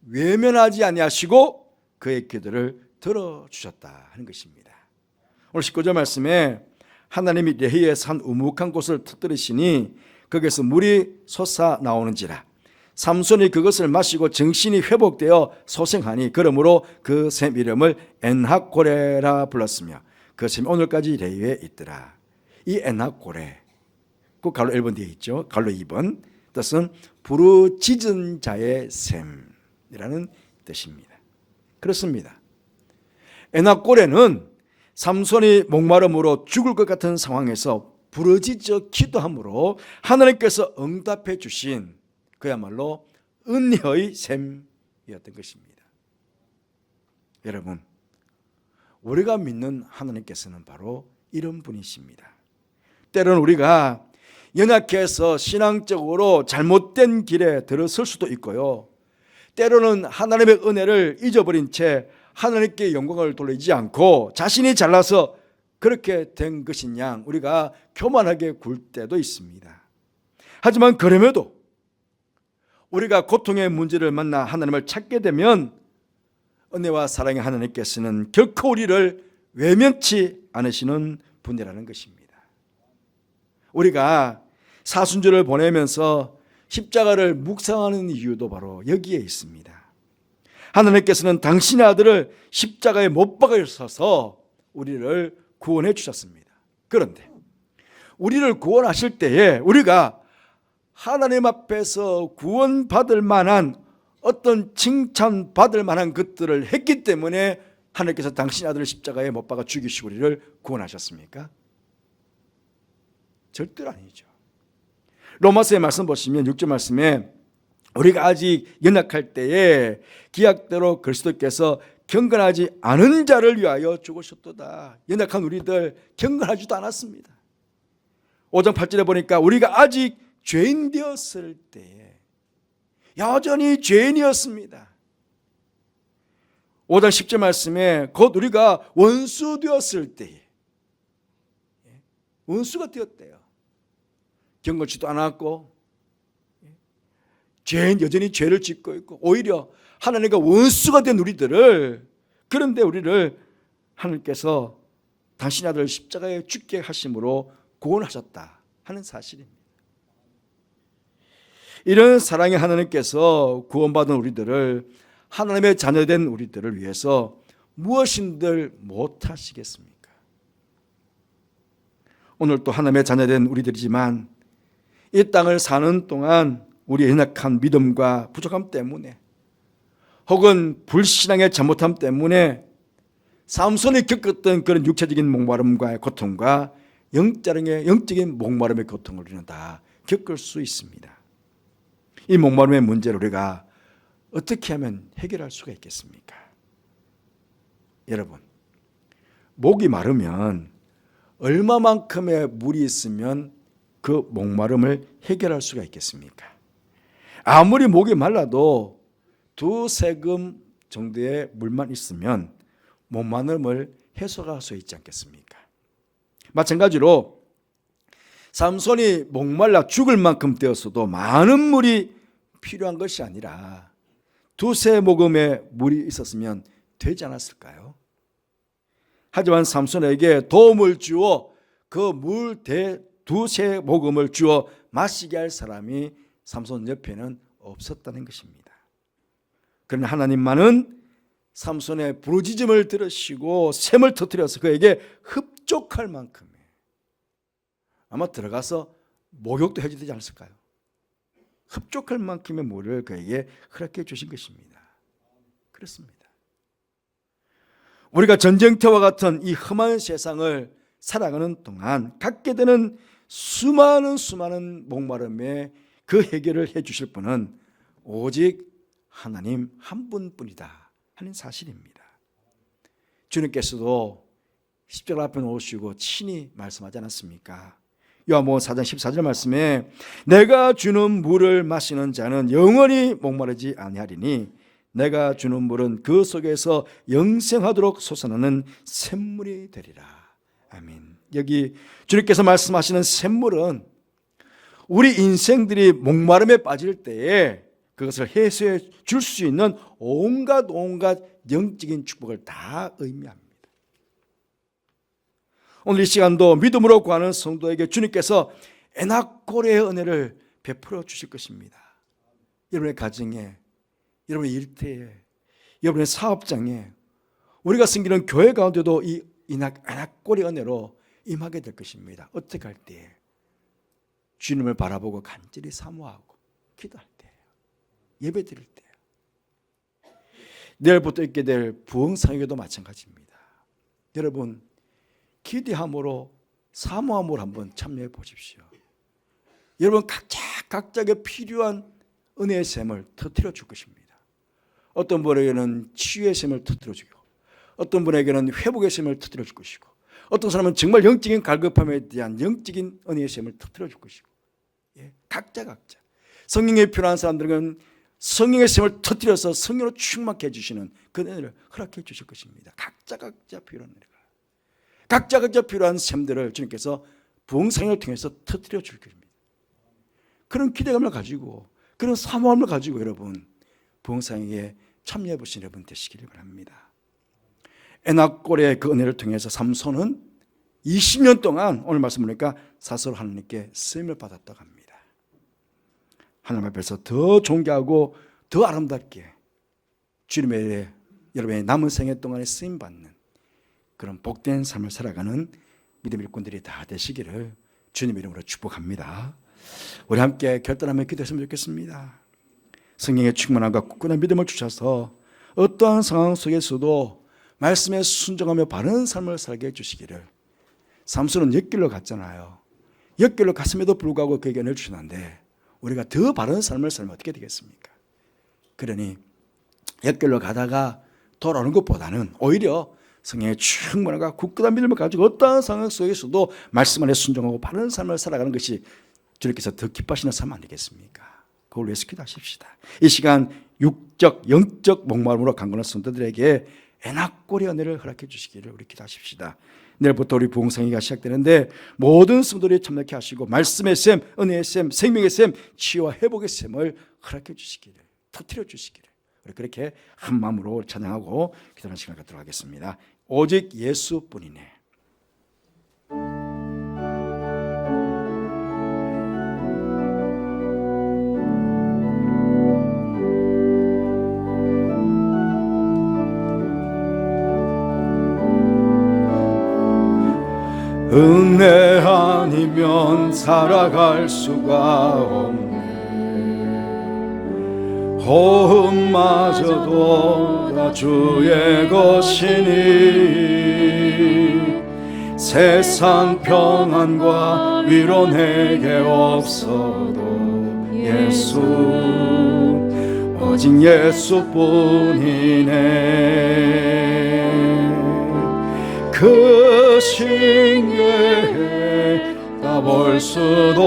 외면하지 아니하시고 그의 기도를 들어주셨다 하는 것입니다. 오늘 19절 말씀에 하나님이 레히의 산 우묵한 곳을 터뜨리시니 거기서 물이 솟아 나오는지라 삼손이 그것을 마시고 정신이 회복되어 소생하니 그러므로 그 샘 이름을 엔하코레라 불렀으며 그 셈이 오늘까지 레위에 있더라. 이 에나꼬레, 그 갈로 1번 뒤에 있죠. 갈로 2번 뜻은 부르짖은 자의 셈이라는 뜻입니다. 그렇습니다. 에나꼬레는 삼손이 목마름으로 죽을 것 같은 상황에서 부르짖어 기도함으로 하나님께서 응답해 주신 그야말로 은혜의 셈이었던 것입니다. 여러분, 우리가 믿는 하나님께서는 바로 이런 분이십니다. 때로는 우리가 연약해서 신앙적으로 잘못된 길에 들어설 수도 있고요, 때로는 하나님의 은혜를 잊어버린 채 하나님께 영광을 돌리지 않고 자신이 잘나서 그렇게 된 것인 양 우리가 교만하게 굴 때도 있습니다. 하지만 그럼에도 우리가 고통의 문제를 만나 하나님을 찾게 되면 은혜와 사랑의 하나님께서는 결코 우리를 외면치 않으시는 분이라는 것입니다. 우리가 사순절을 보내면서 십자가를 묵상하는 이유도 바로 여기에 있습니다. 하나님께서는 당신의 아들을 십자가에 못 박으셔서 우리를 구원해 주셨습니다. 그런데 우리를 구원하실 때에 우리가 하나님 앞에서 구원받을 만한 어떤 칭찬받을 만한 것들을 했기 때문에 하나님께서 당신의 아들을 십자가에 못 박아 죽이시고 우리를 구원하셨습니까? 절대로 아니죠. 로마서의 말씀 보시면 6절 말씀에 우리가 아직 연약할 때에 기약대로 그리스도께서 경건하지 않은 자를 위하여 죽으셨도다. 연약한 우리들 경건하지도 않았습니다. 5장 8절에 보니까 우리가 아직 죄인 되었을 때에 여전히 죄인이었습니다. 5장 10절 말씀에 곧 우리가 원수 되었을 때에 원수가 되었대요. 경건치도 않았고 죄인 여전히 죄를 짓고 있고 오히려 하나님과 원수가 된 우리들을, 그런데 우리를 하나님께서 당신 아들 십자가에 죽게 하심으로 구원하셨다 하는 사실입니다. 이런 사랑의 하나님께서 구원받은 우리들을, 하나님의 자녀된 우리들을 위해서 무엇인들 못하시겠습니까? 오늘 또 하나님의 자녀된 우리들이지만 이 땅을 사는 동안 우리의 연약한 믿음과 부족함 때문에 혹은 불신앙의 잘못함 때문에 삼손이 겪었던 그런 육체적인 목마름과 고통과 영적인 목마름의 고통을 우리는 다 겪을 수 있습니다. 이 목마름의 문제를 우리가 어떻게 하면 해결할 수가 있겠습니까? 여러분, 목이 마르면 얼마만큼의 물이 있으면 그 목마름을 해결할 수가 있겠습니까? 아무리 목이 말라도 2세금 정도의 물만 있으면 목마름을 해소할 수 있지 않겠습니까? 마찬가지로 삼손이 목말라 죽을 만큼 되었어도 많은 물이 필요한 것이 아니라 2세모금의 물이 있었으면 되지 않았을까요? 하지만 삼손에게 도움을 주어 그 물 2세모금을 주어 마시게 할 사람이 삼손 옆에는 없었다는 것입니다. 그러나 하나님만은 삼손의 부르짖음을 들으시고 샘을 터뜨려서 그에게 흡족할 만큼의, 아마 들어가서 목욕도 해야 되지 않았을까요? 흡족할 만큼의 물을 그에게 허락해 주신 것입니다. 그렇습니다. 우리가 전쟁터와 같은 이 험한 세상을 살아가는 동안 갖게 되는 수많은 목마름에 그 해결을 해 주실 분은 오직 하나님 한 분뿐이다 하는 사실입니다. 주님께서도 십자가 앞에 오시고 친히 말씀하지 않았습니까? 요한복음 4장 14절 말씀에 내가 주는 물을 마시는 자는 영원히 목마르지 아니하리니 내가 주는 물은 그 속에서 영생하도록 솟아나는 샘물이 되리라. 아멘. 여기 주님께서 말씀하시는 샘물은 우리 인생들이 목마름에 빠질 때에 그것을 해소해 줄 수 있는 온갖 영적인 축복을 다 의미합니다. 오늘 이 시간도 믿음으로 구하는 성도에게 주님께서 에나꼬레의 은혜를 베풀어 주실 것입니다. 여러분의 가정에, 여러분의 일터에, 여러분의 사업장에, 우리가 섬기는 교회 가운데도 이 이 낙골의 은혜로 임하게 될 것입니다. 어떻게 할 때? 주님을 바라보고 간절히 사모하고 기도할 때예요. 예배 드릴 때. 내일부터 있게 될 부흥상에도 마찬가지입니다. 여러분, 기대함으로 사모함으로 한번 참여해 보십시오. 여러분 각자에게 필요한 은혜의 샘을 터뜨려 줄 것입니다. 어떤 분에게는 치유의 샘을 터뜨려 주고, 어떤 분에게는 회복의 샘을 터뜨려 줄 것이고, 어떤 사람은 정말 영적인 갈급함에 대한 영적인 은혜의 샘을 터뜨려 줄 것이고, 각자 성령이 필요한 사람들은 성령의 샘을 터뜨려서 성령으로 충만케 해주시는 그 은혜를 허락해 주실 것입니다. 각자 필요한 은혜가, 각자 필요한 샘들을 주님께서 부흥상을 통해서 터뜨려 줄 것입니다. 그런 기대감을 가지고, 그런 사모함을 가지고 여러분 부흥상에 참여해 보신 여러분 되시기를 바랍니다. 에낙골의 그 은혜를 통해서 삼손은 20년 동안 오늘 말씀 보니까 사서로 하나님께 쓰임을 받았다고 합니다. 하나님 앞에서 더 존귀하고 더 아름답게 주님의 여러분의 남은 생애 동안에 쓰임 받는 그런 복된 삶을 살아가는 믿음 일꾼들이 다 되시기를 주님의 이름으로 축복합니다. 우리 함께 결단하며 기도했으면 좋겠습니다. 성령의 충만함과 굳건한 믿음을 주셔서 어떠한 상황 속에서도 말씀에 순종하며 바른 삶을 살게 해주시기를. 삼손은 역길로 갔잖아요. 역길로 갔음에도 불구하고 그에게 은혜를 주시는데 우리가 더 바른 삶을 살면 어떻게 되겠습니까? 그러니 역길로 가다가 돌아오는 것보다는 오히려 성령의 충만함과 굳건한 믿음을 가지고 어떠한 상황 속에서도 말씀 안에 순종하고 바른 삶을 살아가는 것이 주님께서 더 기뻐하시는 삶 아니겠습니까? 그걸 위해서 기도하십시다. 이 시간 육적, 영적 목마름으로 강건한 성도들에게 에낙골의 은혜를 허락해 주시기를 우리 기도하십시다. 내일부터 우리 부흥상회가 시작되는데 모든 성도들이 참여케 하시고 말씀의 샘, 은혜의 샘, 생명의 샘, 치유와 회복의 샘을 허락해 주시기를, 터뜨려 주시기를 우리 그렇게 한 마음으로 찬양하고 기도하는 시간을 갖도록 하겠습니다. 오직 예수뿐이네. 은혜 아니면 살아갈 수가 없네. 호흡마저도 다 주의 것이니 세상 평안과 위로 내게 없어도 예수, 오직 예수뿐이네. 그 신뢰에 다 볼 수도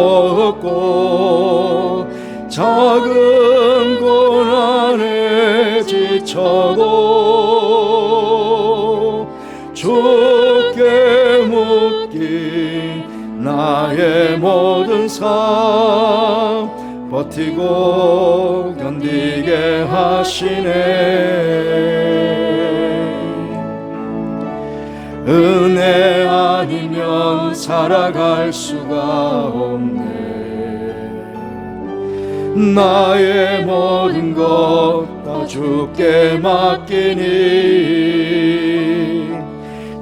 없고 작은 고난에 지쳐도 주께 묶인 나의 모든 삶 버티고 견디게 하시네. 은혜 아니면 살아갈 수가 없네. 나의 모든 것 다 주께 맡기니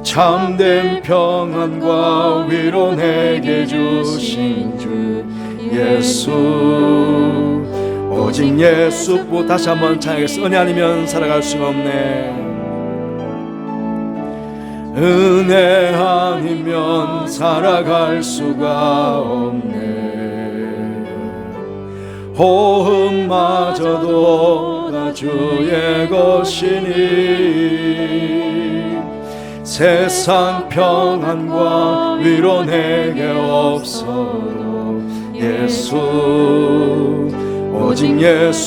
참된 평안과 위로 내게 주신 주 예수, 오직 예수뿐. 다시 한번 찬양하겠습니다. 은혜 아니면 살아갈 수가 없네. 은혜 아니면 살아갈 수가 없네. 호흡마저도 다 주의 것이니 세상 평안과 위로 내게 없어도 예수, 오직 예수뿐이네.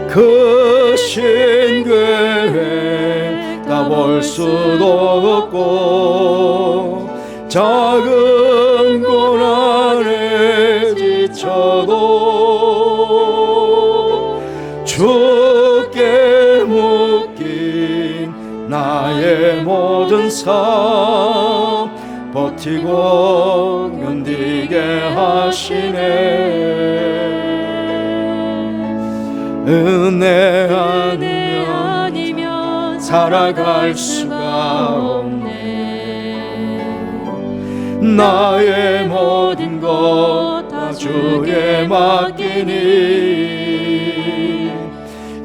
그 신궤에 다 볼 수도 없고 작은 고난에 지쳐도 주께 묶인 나의 모든 삶 버티고 견디게 하시네. 은혜 아니면 살아갈 수가 없네. 나의 모든 것 다 주에 맡기니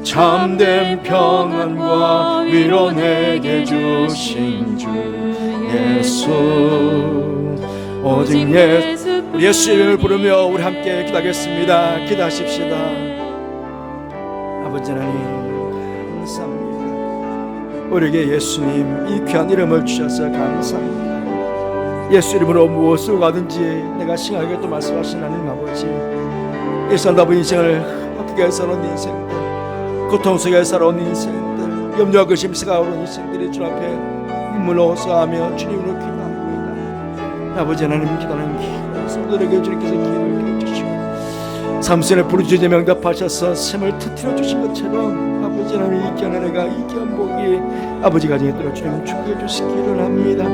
참된 평안과 위로 내게 주신 주 예수, 오직 예수. 우리 예수 이름을 부르며 우리 함께 기도하겠습니다. 기도하십시다. 아버지 하나님 감사합니다. 우리에게 예수님 이 귀한 이름을 주셔서 감사합니다. 예수 이름으로 무엇을 가든지 내가 싱하게 또 말씀하신 하나님 아버지, 이 살다본 인생을 어떻게 살아온 인생들, 고통 속에 살아온 인생들, 염려와 근심스가 오는 인생들이 주 앞에 눈물로 쏘하며 주님으로 기도합니다. 아버지 하나님 기도하는 길 성도들에게 주님께서 기회를 주시고 삼손의 부르짖어 명답하셔서 샘을 터뜨려 주신 것처럼 아버지 하나님 이 귀한 은혜가 이 귀한 복이 아버지 가정에 들어 주님 축복해 주시기를 합니다.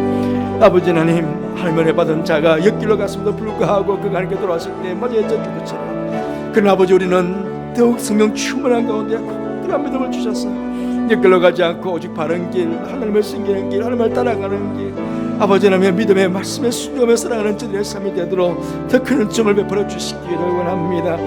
아버지 하나님, 하나님을 받은 자가 옆길로 갔음에도 불구하고 그가 하나님께 돌아왔을 때 맞이했던 것처럼, 그러나 아버지 우리는 더욱 성령 충만한 가운데 그런 믿음을 주셔서 옆길로 가지 않고 오직 바른 길, 하나님을 섬기는 길, 하나님을 따라가는 길, 아버지 하나님의 믿음의 말씀에 순종하며 살아가는 저들의 삶이 되도록 더 큰 은총을 베풀어 주시기를 원합니다.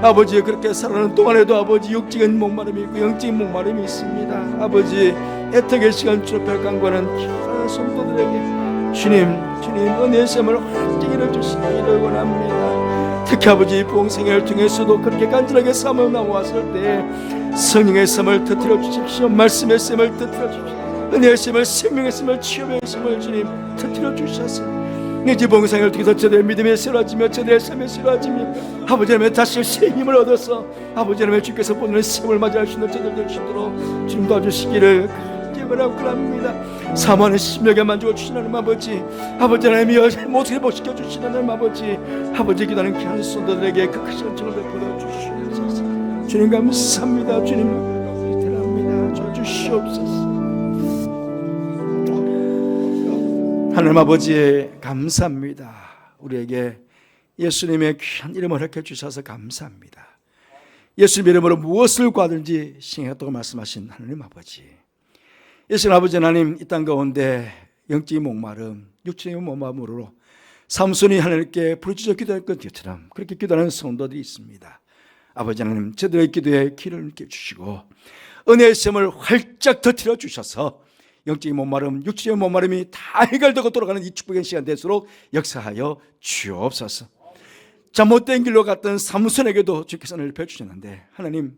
아버지 그렇게 살아가는 동안에도 아버지 육적인 목마름이 있고 영적인 목마름이 있습니다. 아버지 애통의 시간 주 앞에 간구하는 귀한 성도들에게 주님 은혜의 샘을 활짝 주시기를 원합니다. 특히 아버지 부흥생활을 통해서도 그렇게 간절하게 삶을 나왔을 때 성령의 샘을 터뜨려 주십시오. 말씀의 샘을 터뜨려 주십시오. 은혜의 샘을, 생명의 샘을, 치유의 샘을 주님 터뜨려 주셔서 이제 봉사를 통해서 저들의 믿음이 새로워지며 저들의 삶이 새로워지며 아버지 하나님의 다시 새 힘을 얻어서 아버지 하나님의 주께서 보내는 샘을 맞이할 수 있는 저들 될 수 있도록 주님 도와주시기를 기원하고 그럽니다. 사모하는 심령에 만족을 주시는 하나님 아버지, 아버지 하나님이 모든 못 시켜 주시는 하나님 아버지, 아버지 기도하는 귀한 성도들에게 그 크신 은총을 베풀어 주시옵소서. 주님 감사합니다. 주님 대단합니다. 저 주시옵소서. 하나님 아버지 감사합니다. 우리에게 예수님의 귀한 이름을 허락해 주셔서 감사합니다. 예수님 이름으로 무엇을 구하든지 시행했다고 말씀하신 하나님 아버지, 예수님 아버지 하나님, 이 땅 가운데 영적인 목마름, 육체의 목마름으로 삼손이 하나님께 부르짖어 기도할 것처럼 그렇게 기도하는 성도들이 있습니다. 아버지 하나님, 저들의 기도에 귀를 주시고 은혜의 샘을 활짝 터뜨려 주셔서 영적인 목마름, 육체의 목마름이 다 해결되고 돌아가는 이 축복의 시간 될수록 역사하여 주옵소서. 잘못된 길로 갔던 삼손에게도 주께서 은혜를 베푸셨는데 하나님,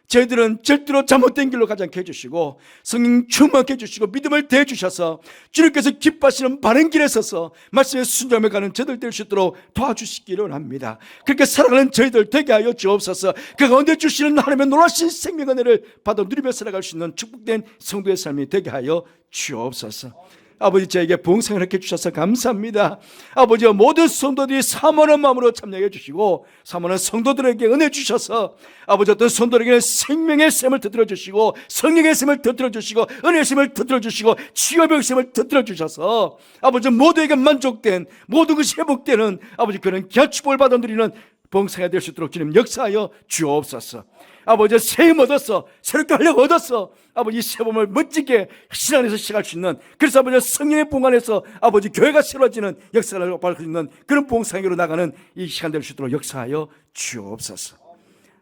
저희들은 절대로 잘못된 길로 가지 않게 해주시고 성령 충만케 해주시고 믿음을 대주셔서 주님께서 기뻐하시는 바른 길에 서서 말씀에 순종하며 가는 저희들 될 수 있도록 도와주시기를 원합니다. 그렇게 살아가는 저희들 되게 하여 주옵소서. 그 가운데 주시는 하나님의 놀라신 생명 은혜를 받아 누리며 살아갈 수 있는 축복된 성도의 삶이 되게 하여 주옵소서. 아버지, 저에게 부흥생을 이렇게 주셔서 감사합니다. 아버지와 모든 성도들이 사모하는 마음으로 참여해 주시고 사모하는 성도들에게 은혜 주셔서 아버지 어떤 성도들에게는 생명의 샘을 터뜨려 주시고 성령의 샘을 터뜨려 주시고 은혜의 샘을 터뜨려 주시고 치유의 샘을 터뜨려 주셔서 아버지 모두에게 만족된 모든 것이 회복되는 아버지 그런 귀한 축복을 받아 누리는 부흥생이 될 수 있도록 주님 역사하여 주옵소서. 아버지 새 힘 얻었어, 새롭게 활력 얻었어, 아버지 새봄을 멋지게 신 안에서 시작할 수 있는, 그래서 아버지 성령의 봉 안에서 아버지 교회가 새로워지는 역사를 밟을 수 있는 그런 봉사행위로 나가는 이 시간 될 수 있도록 역사하여 주옵소서.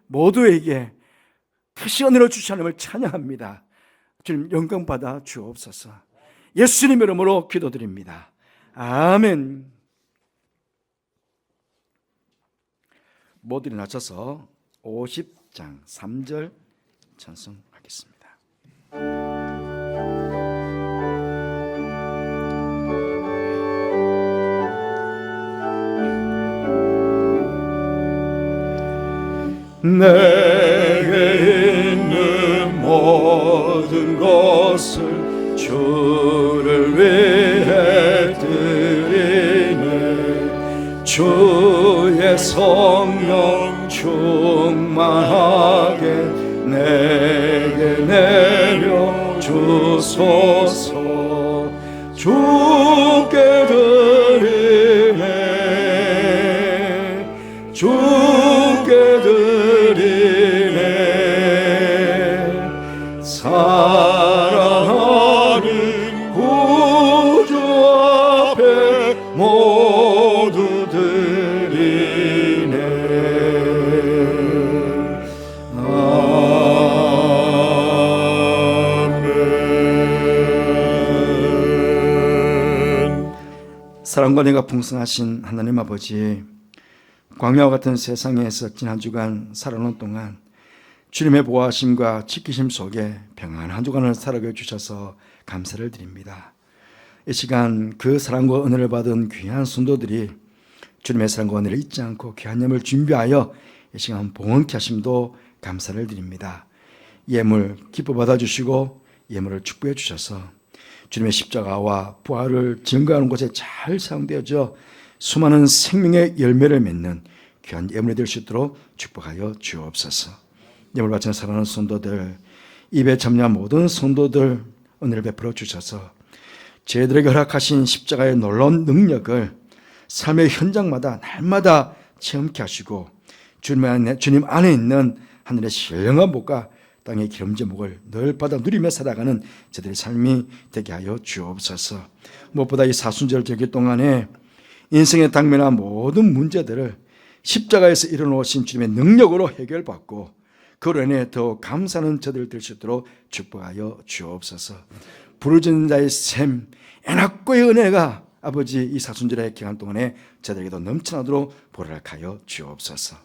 모두에게 다시 은혜로 주신 하나님을 찬양합니다. 주님 영광 받아 주옵소서. 예수님 이름으로 기도드립니다. 아멘. 모두 일어나셔서 50장 3절 찬송하겠습니다. 내게 있는 모든 것을 주를 위해 드리네. 주의 성령 충만하게 내게 내려 주소서. 주께 드리네, 주께 드리네. 사랑하는 사랑과 은혜가 풍성하신 하나님 아버지, 광야와 같은 세상에서 지난 주간 살아오는 동안 주님의 보호하심과 지키심 속에 평안한 한 주간을 살아가 주셔서 감사를 드립니다. 이 시간 그 사랑과 은혜를 받은 귀한 성도들이 주님의 사랑과 은혜를 잊지 않고 귀한 예물을 준비하여 이 시간 봉헌케 하심도 감사를 드립니다. 예물 기뻐 받아주시고 예물을 축복해 주셔서 주님의 십자가와 부활을 증거하는 곳에 잘 사용되어져 수많은 생명의 열매를 맺는 귀한 예물이 될 수 있도록 축복하여 주옵소서. 예물 바치는 사랑하는 성도들, 입에 참여한 모든 성도들 은혜를 베풀어 주셔서 저희들에게 허락하신 십자가의 놀라운 능력을 삶의 현장마다 날마다 체험케 하시고 주님 안에 있는 하늘의 신령한 복과 땅의 기름진 복을 늘 받아 누리며 살아가는 저들의 삶이 되게 하여 주옵소서. 무엇보다 이 사순절 절기 동안에 인생에 당면한 모든 문제들을 십자가에서 일어나신 주님의 능력으로 해결받고 그로 인해 더 감사하는 저들 될 수 있도록 축복하여 주옵소서. 부르짖는 자의 샘 애낙고의 은혜가 아버지 이 사순절의 기간 동안에 저들에게도 넘쳐나도록 보랄하여 주옵소서.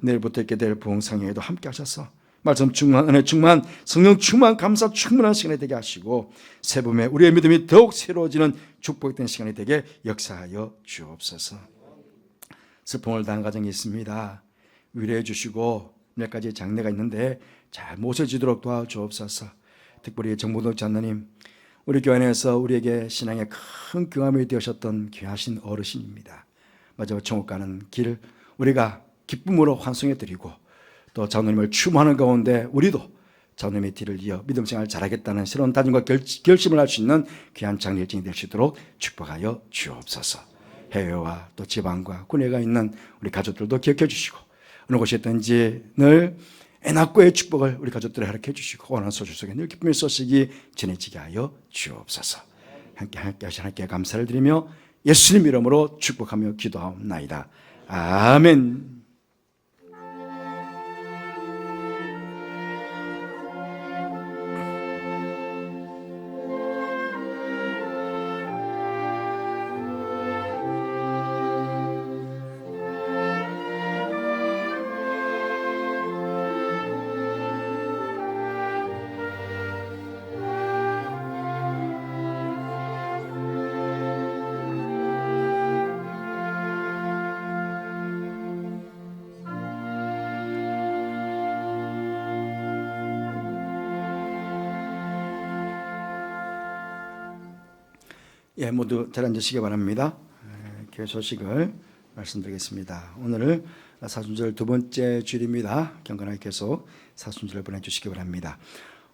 내일부터 있게 될 부흥상회에도 함께 하셔서 말씀 충만, 은혜 충만, 성령 충만, 감사 충만한 시간이 되게 하시고 새봄에 우리의 믿음이 더욱 새로워지는 축복된 시간이 되게 역사하여 주옵소서. 슬픔을 당한 가정이 있습니다. 위로해 주시고 몇 가지 장례가 있는데 잘 모셔지도록 도와주옵소서. 특별히 정보덕 장로님, 우리 교회 안에서 우리에게 신앙의 큰 경험이 되셨던 귀하신 어르신입니다. 마지막 천국 가는 길 우리가 기쁨으로 환송해 드리고 또 장로님을 추모하는 가운데 우리도 장로님의 뒤를 이어 믿음 생활을 잘하겠다는 새로운 다짐과 결심을 할 수 있는 귀한 장례일정이 될 수 있도록 축복하여 주옵소서. 해외와 또 지방과 국내가 있는 우리 가족들도 기억해 주시고 어느 곳에 있든지 늘 애낙고의 축복을 우리 가족들에 허락해 주시고 원하는 소식 속에 늘 기쁨의 소식이 전해지게 하여 주옵소서. 함께 하신 하나님께 감사를 드리며 예수님 이름으로 축복하며 기도하옵나이다. 아멘. 예, 모두 잘 앉으시기 바랍니다. 교회 소식을 말씀드리겠습니다. 오늘 사순절 두 번째 주일입니다. 경건하게 계속 사순절을 보내주시기 바랍니다.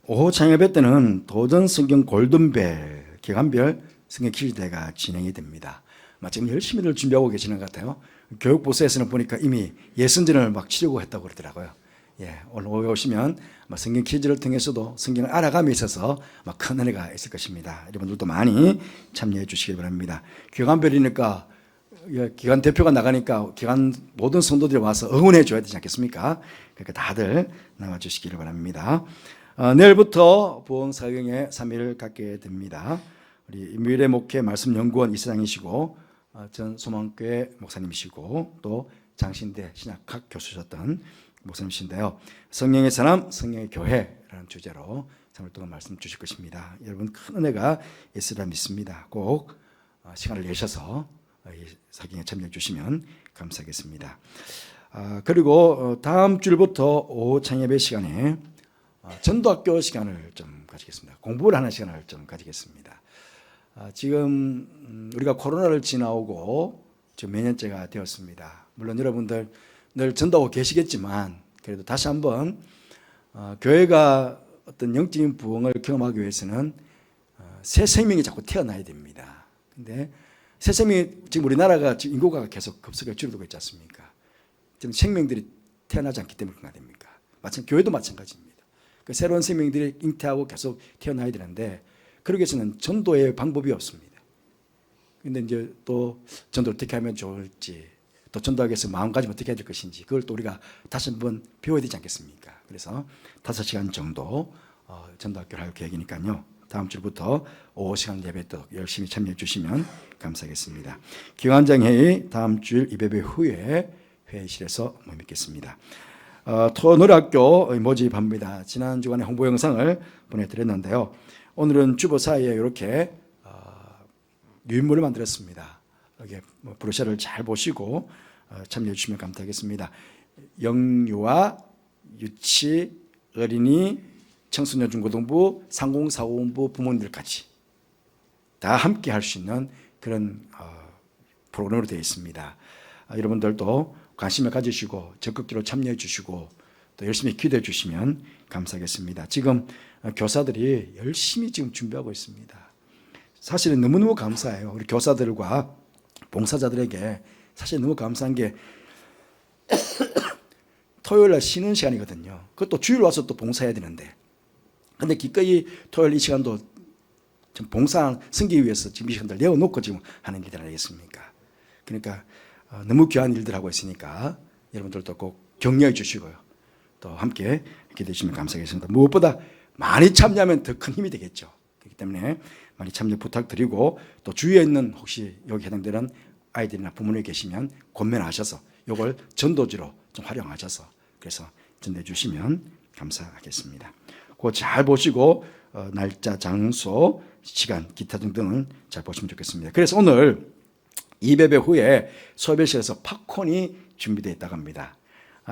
오후 창예배 때는 도전 성경 골든벨 기간별 성경 퀴즈대가 진행이 됩니다. 지금 열심히들 준비하고 계시는 것 같아요. 교육부서에서는 보니까 이미 예선전을 막 치르고 했다고 그러더라고요. 예, 오늘 오시면 성경 퀴즈를 통해서도 성경을 알아감에 있어서 큰 은혜가 있을 것입니다. 여러분들도 많이 참여해 주시기 바랍니다. 기간별이니까 기간 대표가 나가니까 기간 모든 성도들이 와서 응원해 줘야 되지 않겠습니까? 그러니까 다들 나와 주시기를 바랍니다. 내일부터 부흥사경의 3일을 갖게 됩니다. 우리 미래 목회 말씀연구원 이사장이시고 전 소망교회 목사님이시고 또 장신대 신학학 교수셨던 목사님이신데요. 성령의 사람, 성령의 교회라는 주제로 3일 동안 말씀 주실 것입니다. 여러분 큰 은혜가 있으리라 믿습니다. 꼭 시간을 내셔서 이 사경에 참여해 주시면 감사하겠습니다. 그리고 다음 주일부터 오후 창예배 시간에 전도학교 시간을 좀 가지겠습니다. 공부를 하는 시간을 좀 가지겠습니다. 지금 우리가 코로나를 지나오고 지금 몇 년째가 되었습니다. 물론 여러분들 늘 전도하고 계시겠지만 그래도 다시 한번 교회가 어떤 영적인 부흥을 경험하기 위해서는 새 생명이 자꾸 태어나야 됩니다. 근데 새 생명이 지금 우리나라가 지금 인구가 계속 급속하게 줄어들고 있지 않습니까? 지금 생명들이 태어나지 않기 때문에 그런 거 아닙니까? 교회도 마찬가지입니다. 그 새로운 생명들이 잉태하고 계속 태어나야 되는데 그러기 위해서는 전도의 방법이 없습니다. 근데 이제 또 전도를 어떻게 하면 좋을지 또 전도하기 위해서 마음가짐 어떻게 해야 될 것인지 그걸 또 우리가 다시 한번 배워야 되지 않겠습니까? 그래서 5시간 정도 전도학교를 할 계획이니까요. 다음 주부터 오후 시간 예배 또 열심히 참여해 주시면 감사하겠습니다. 기관장회의 다음 주일 예배 후에 회의실에서 모이겠습니다. 토노래학교 모집합니다. 지난 주간에 홍보 영상을 보내드렸는데요. 오늘은 주보 사이에 이렇게 유인물을 만들었습니다. 여기 브로셔를 잘 보시고 참여해 주시면 감사하겠습니다. 영유아, 유치, 어린이, 청소년 중고등부, 상공사고본부 부모님들까지 다 함께 할 수 있는 그런 프로그램으로 되어 있습니다. 여러분들도 관심을 가지시고 적극적으로 참여해 주시고 또 열심히 기도해 주시면 감사하겠습니다. 지금 교사들이 열심히 지금 준비하고 있습니다. 사실은 너무너무 감사해요. 우리 교사들과 봉사자들에게 사실 너무 감사한 게 토요일 날 쉬는 시간이거든요. 그것도 주일 와서 또 봉사해야 되는데 근데 기꺼이 토요일 이 시간도 좀 봉사 승기 위해서 지금 이 시간들 내어놓고 지금 하는 일들 아니겠습니까? 그러니까 너무 귀한 일들 하고 있으니까 여러분들도 꼭 격려해 주시고요. 또 함께 기도해 주시면 감사하겠습니다. 무엇보다 많이 참여하면 더 큰 힘이 되겠죠. 그렇기 때문에 많이 참여 부탁드리고 또 주위에 있는 혹시 여기 해당되는 아이들이나 부모님이 계시면 권면하셔서 이걸 전도지로 좀 활용하셔서 그래서 전해 주시면 감사하겠습니다. 그거 잘 보시고 날짜, 장소, 시간, 기타 등등은 잘 보시면 좋겠습니다. 그래서 오늘 이배배 후에 소배실에서 팝콘이 준비되어 있다고 합니다.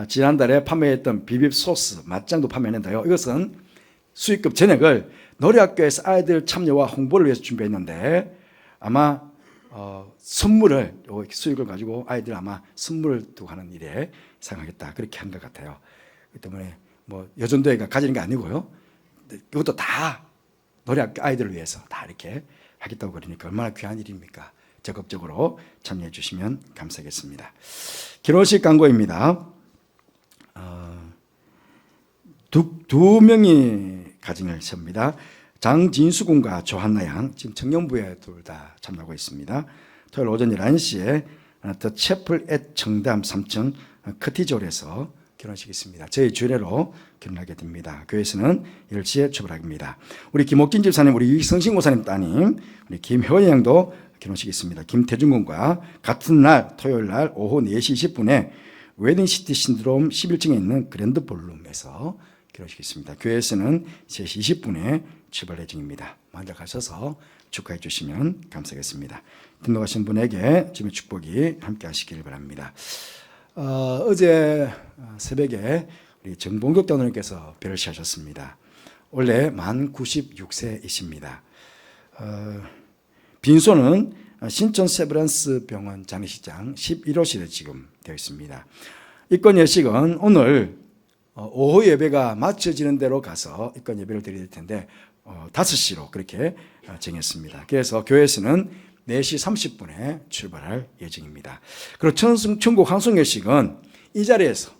지난달에 판매했던 비빔 소스, 맛장도 판매했는데요. 이것은 수익급 전액을 노래학교에서 아이들 참여와 홍보를 위해서 준비했는데 아마 선물을 수익을 가지고 아이들 아마 선물을 두고 하는 일에 사용하겠다 그렇게 한 것 같아요. 그렇기 때문에 뭐 여전도회가 가지는 게 아니고요. 이것도 다 노래학교 아이들을 위해서 다 이렇게 하겠다고 그러니까 얼마나 귀한 일입니까? 적극적으로 참여해 주시면 감사하겠습니다. 결혼식 광고입니다. 두 명이 가정을 세웁니다. 장진수 군과 조한나 양 지금 청년부에 둘 다 참여하고 있습니다. 토요일 오전 11시에 더 채플 앳 청담 3층 커티지홀에서 결혼식이 있습니다. 저희 주례로 결혼하게 됩니다. 교회에서는 10시에 출발합니다. 우리 김옥진 집사님, 우리 유익성신 고사님 따님, 우리 김효연 양도 결혼식이 있습니다. 김태준 군과 같은 날 토요일 날 오후 4시 20분에 웨딩시티 신드롬 11층에 있는 그랜드 볼룸에서 결혼식이 있습니다. 교회에서는 3시 20분에 출발 예정입니다. 먼저 가셔서 축하해 주시면 감사하겠습니다. 등록하신 분에게 주님의 축복이 함께 하시기를 바랍니다. 어제 새벽에 우리 정봉격 장로님께서 별시하셨습니다. 원래 만 96세이십니다. 빈소는 신천 세브란스 병원 장례식장 11호실에 지금 되어 있습니다. 입건 예식은 오늘 오후 예배가 마쳐지는 대로 가서 입건 예배를 드릴 텐데 5시로 그렇게 정했습니다. 그래서 교회에서는 4시 30분에 출발할 예정입니다. 그리고 천국 환송 예식은 이 자리에서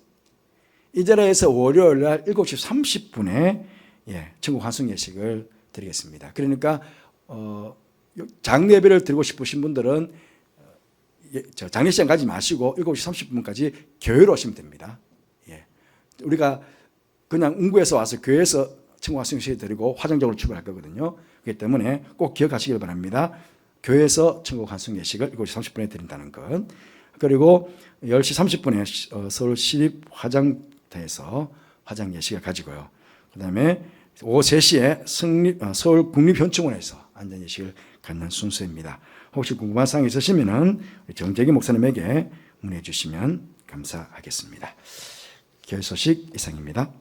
월요일 날 7시 30분에 천국 환송 예식을 드리겠습니다. 그러니까 장례 예배를 드리고 싶으신 분들은 장례식장 가지 마시고 7시 30분까지 교회로 오시면 됩니다. 우리가 그냥 운구에서 와서 교회에서 천국 환송 예식을 드리고 화정적으로 출발할 거거든요. 그렇기 때문에 꼭 기억하시길 바랍니다. 교회에서 천국 환송 예식을 7시 30분에 드린다는 것. 그리고 10시 30분에 서울 시립화장터에서 화장 예식을 가지고요. 그 다음에 오후 3시에 서울 국립현충원에서 안전 예식을 갖는 순서입니다. 혹시 궁금한 사항이 있으시면 정재기 목사님에게 문의해 주시면 감사하겠습니다. 교회 소식 이상입니다.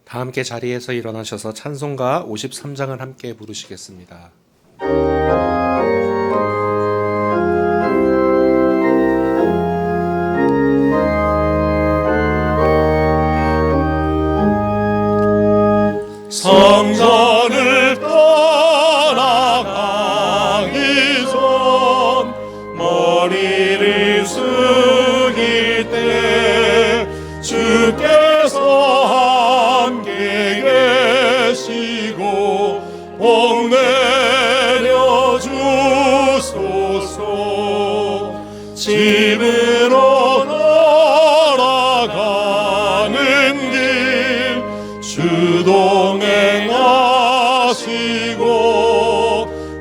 다 함께 자리에서 일어나셔서 찬송가 53장을 함께 부르시겠습니다. 성전을 떠나가기 전 머리를 숙일 때 주께서 함께 계시고 복 내려 주소서. 집으로 주 동행하시고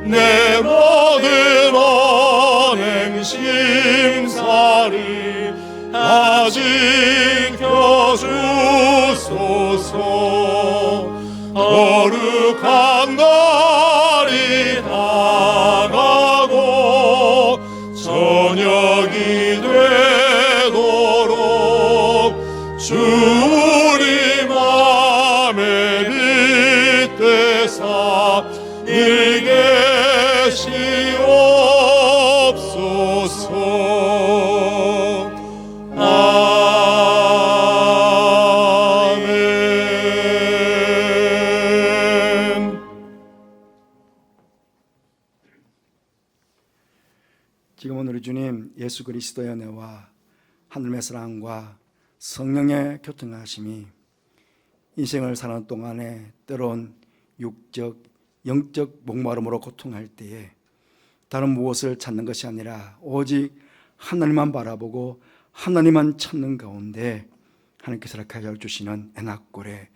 내 모든 언행 심사를 다 지켜주소서. 거룩한 날이 다가고 저녁이 되도록 주 우리 맘에 빛되사 늘 계시옵소서. 아멘. 지금은 우리 주님 예수 그리스도의 은혜와 하늘의 사랑과 성령의 교통하심이 인생을 사는 동안에 때론 육적, 영적 목마름으로 고통할 때에 다른 무엇을 찾는 것이 아니라 오직 하나님만 바라보고 하나님만 찾는 가운데 하나님께서 허락하여 주시는 애낙골의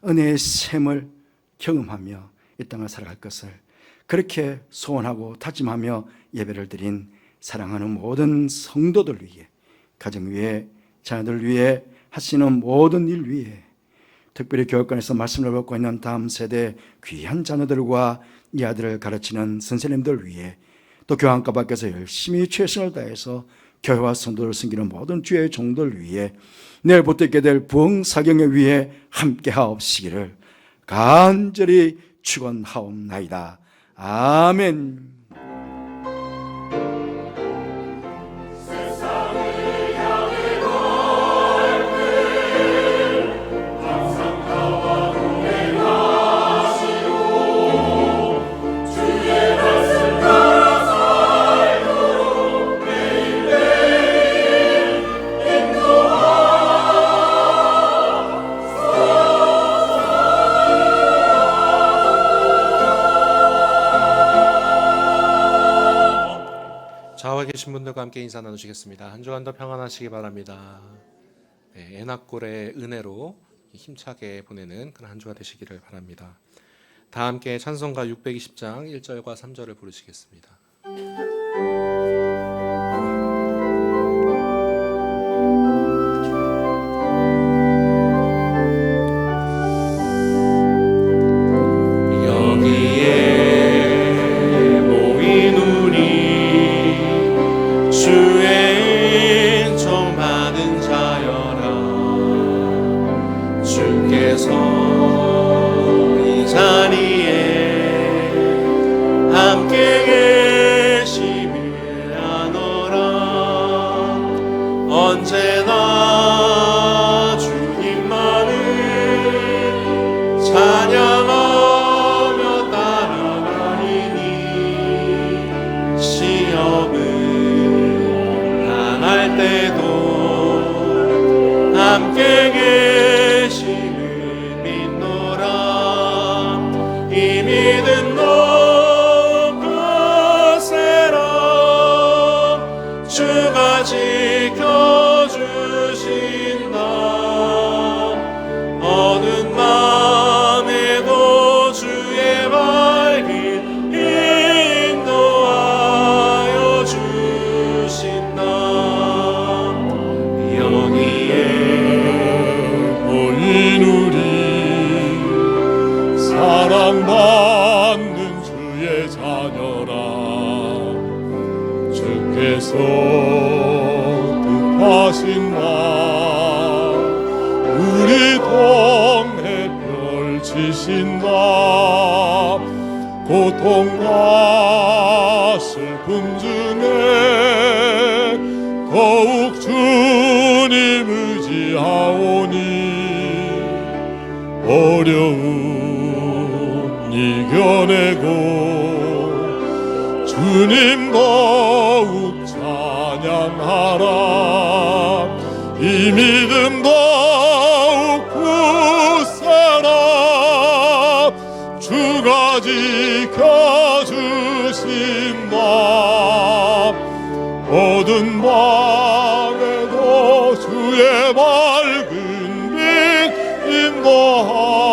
은혜의 샘을 경험하며 이 땅을 살아갈 것을 그렇게 소원하고 다짐하며 예배를 드린 사랑하는 모든 성도들 위해, 가정 위해, 자녀들 위해, 하시는 모든 일 위해, 특별히 교육관에서 말씀을 받고 있는 다음 세대 귀한 자녀들과 이 아들을 가르치는 선생님들 위해, 또 교환과 밖에서 열심히 최선을 다해서 교회와 성도를 섬기는 모든 주의 종들 위해, 내일 붙게 될 부흥 사경에 위해 함께 하옵시기를 간절히 축원하옵나이다. 아멘. 좌우에 계신 분들과 함께 인사 나누시겠습니다. 한 주간도 평안하시기 바랍니다. 네, 애낙골의 은혜로 힘차게 보내는 그런 한 주가 되시기를 바랍니다. 다 함께 찬송가 620장 1절과 3절을 부르시겠습니다. 언제나 주님만을 찬양하며 따라가리니 시험을 당할 때도 함께 계심을 믿노라. 이 믿음 높으세라. 주가 지켜주신다. 어두운 맘에도 주의 밝은 인도하여 주신다. 여기에 모인 우리 사랑받는 주의 자녀라. 주께서 뜻하신 바 우리 동해 펼치신다. 고통과 슬픔 중에 더욱 주님 의지하오니 어려움 이겨내고 주님 더욱 찬양하라. 이 믿음 더욱 굳세라. 주가 지켜주신다. 어두운 밤에도 주의 밝은 빛 인도하라.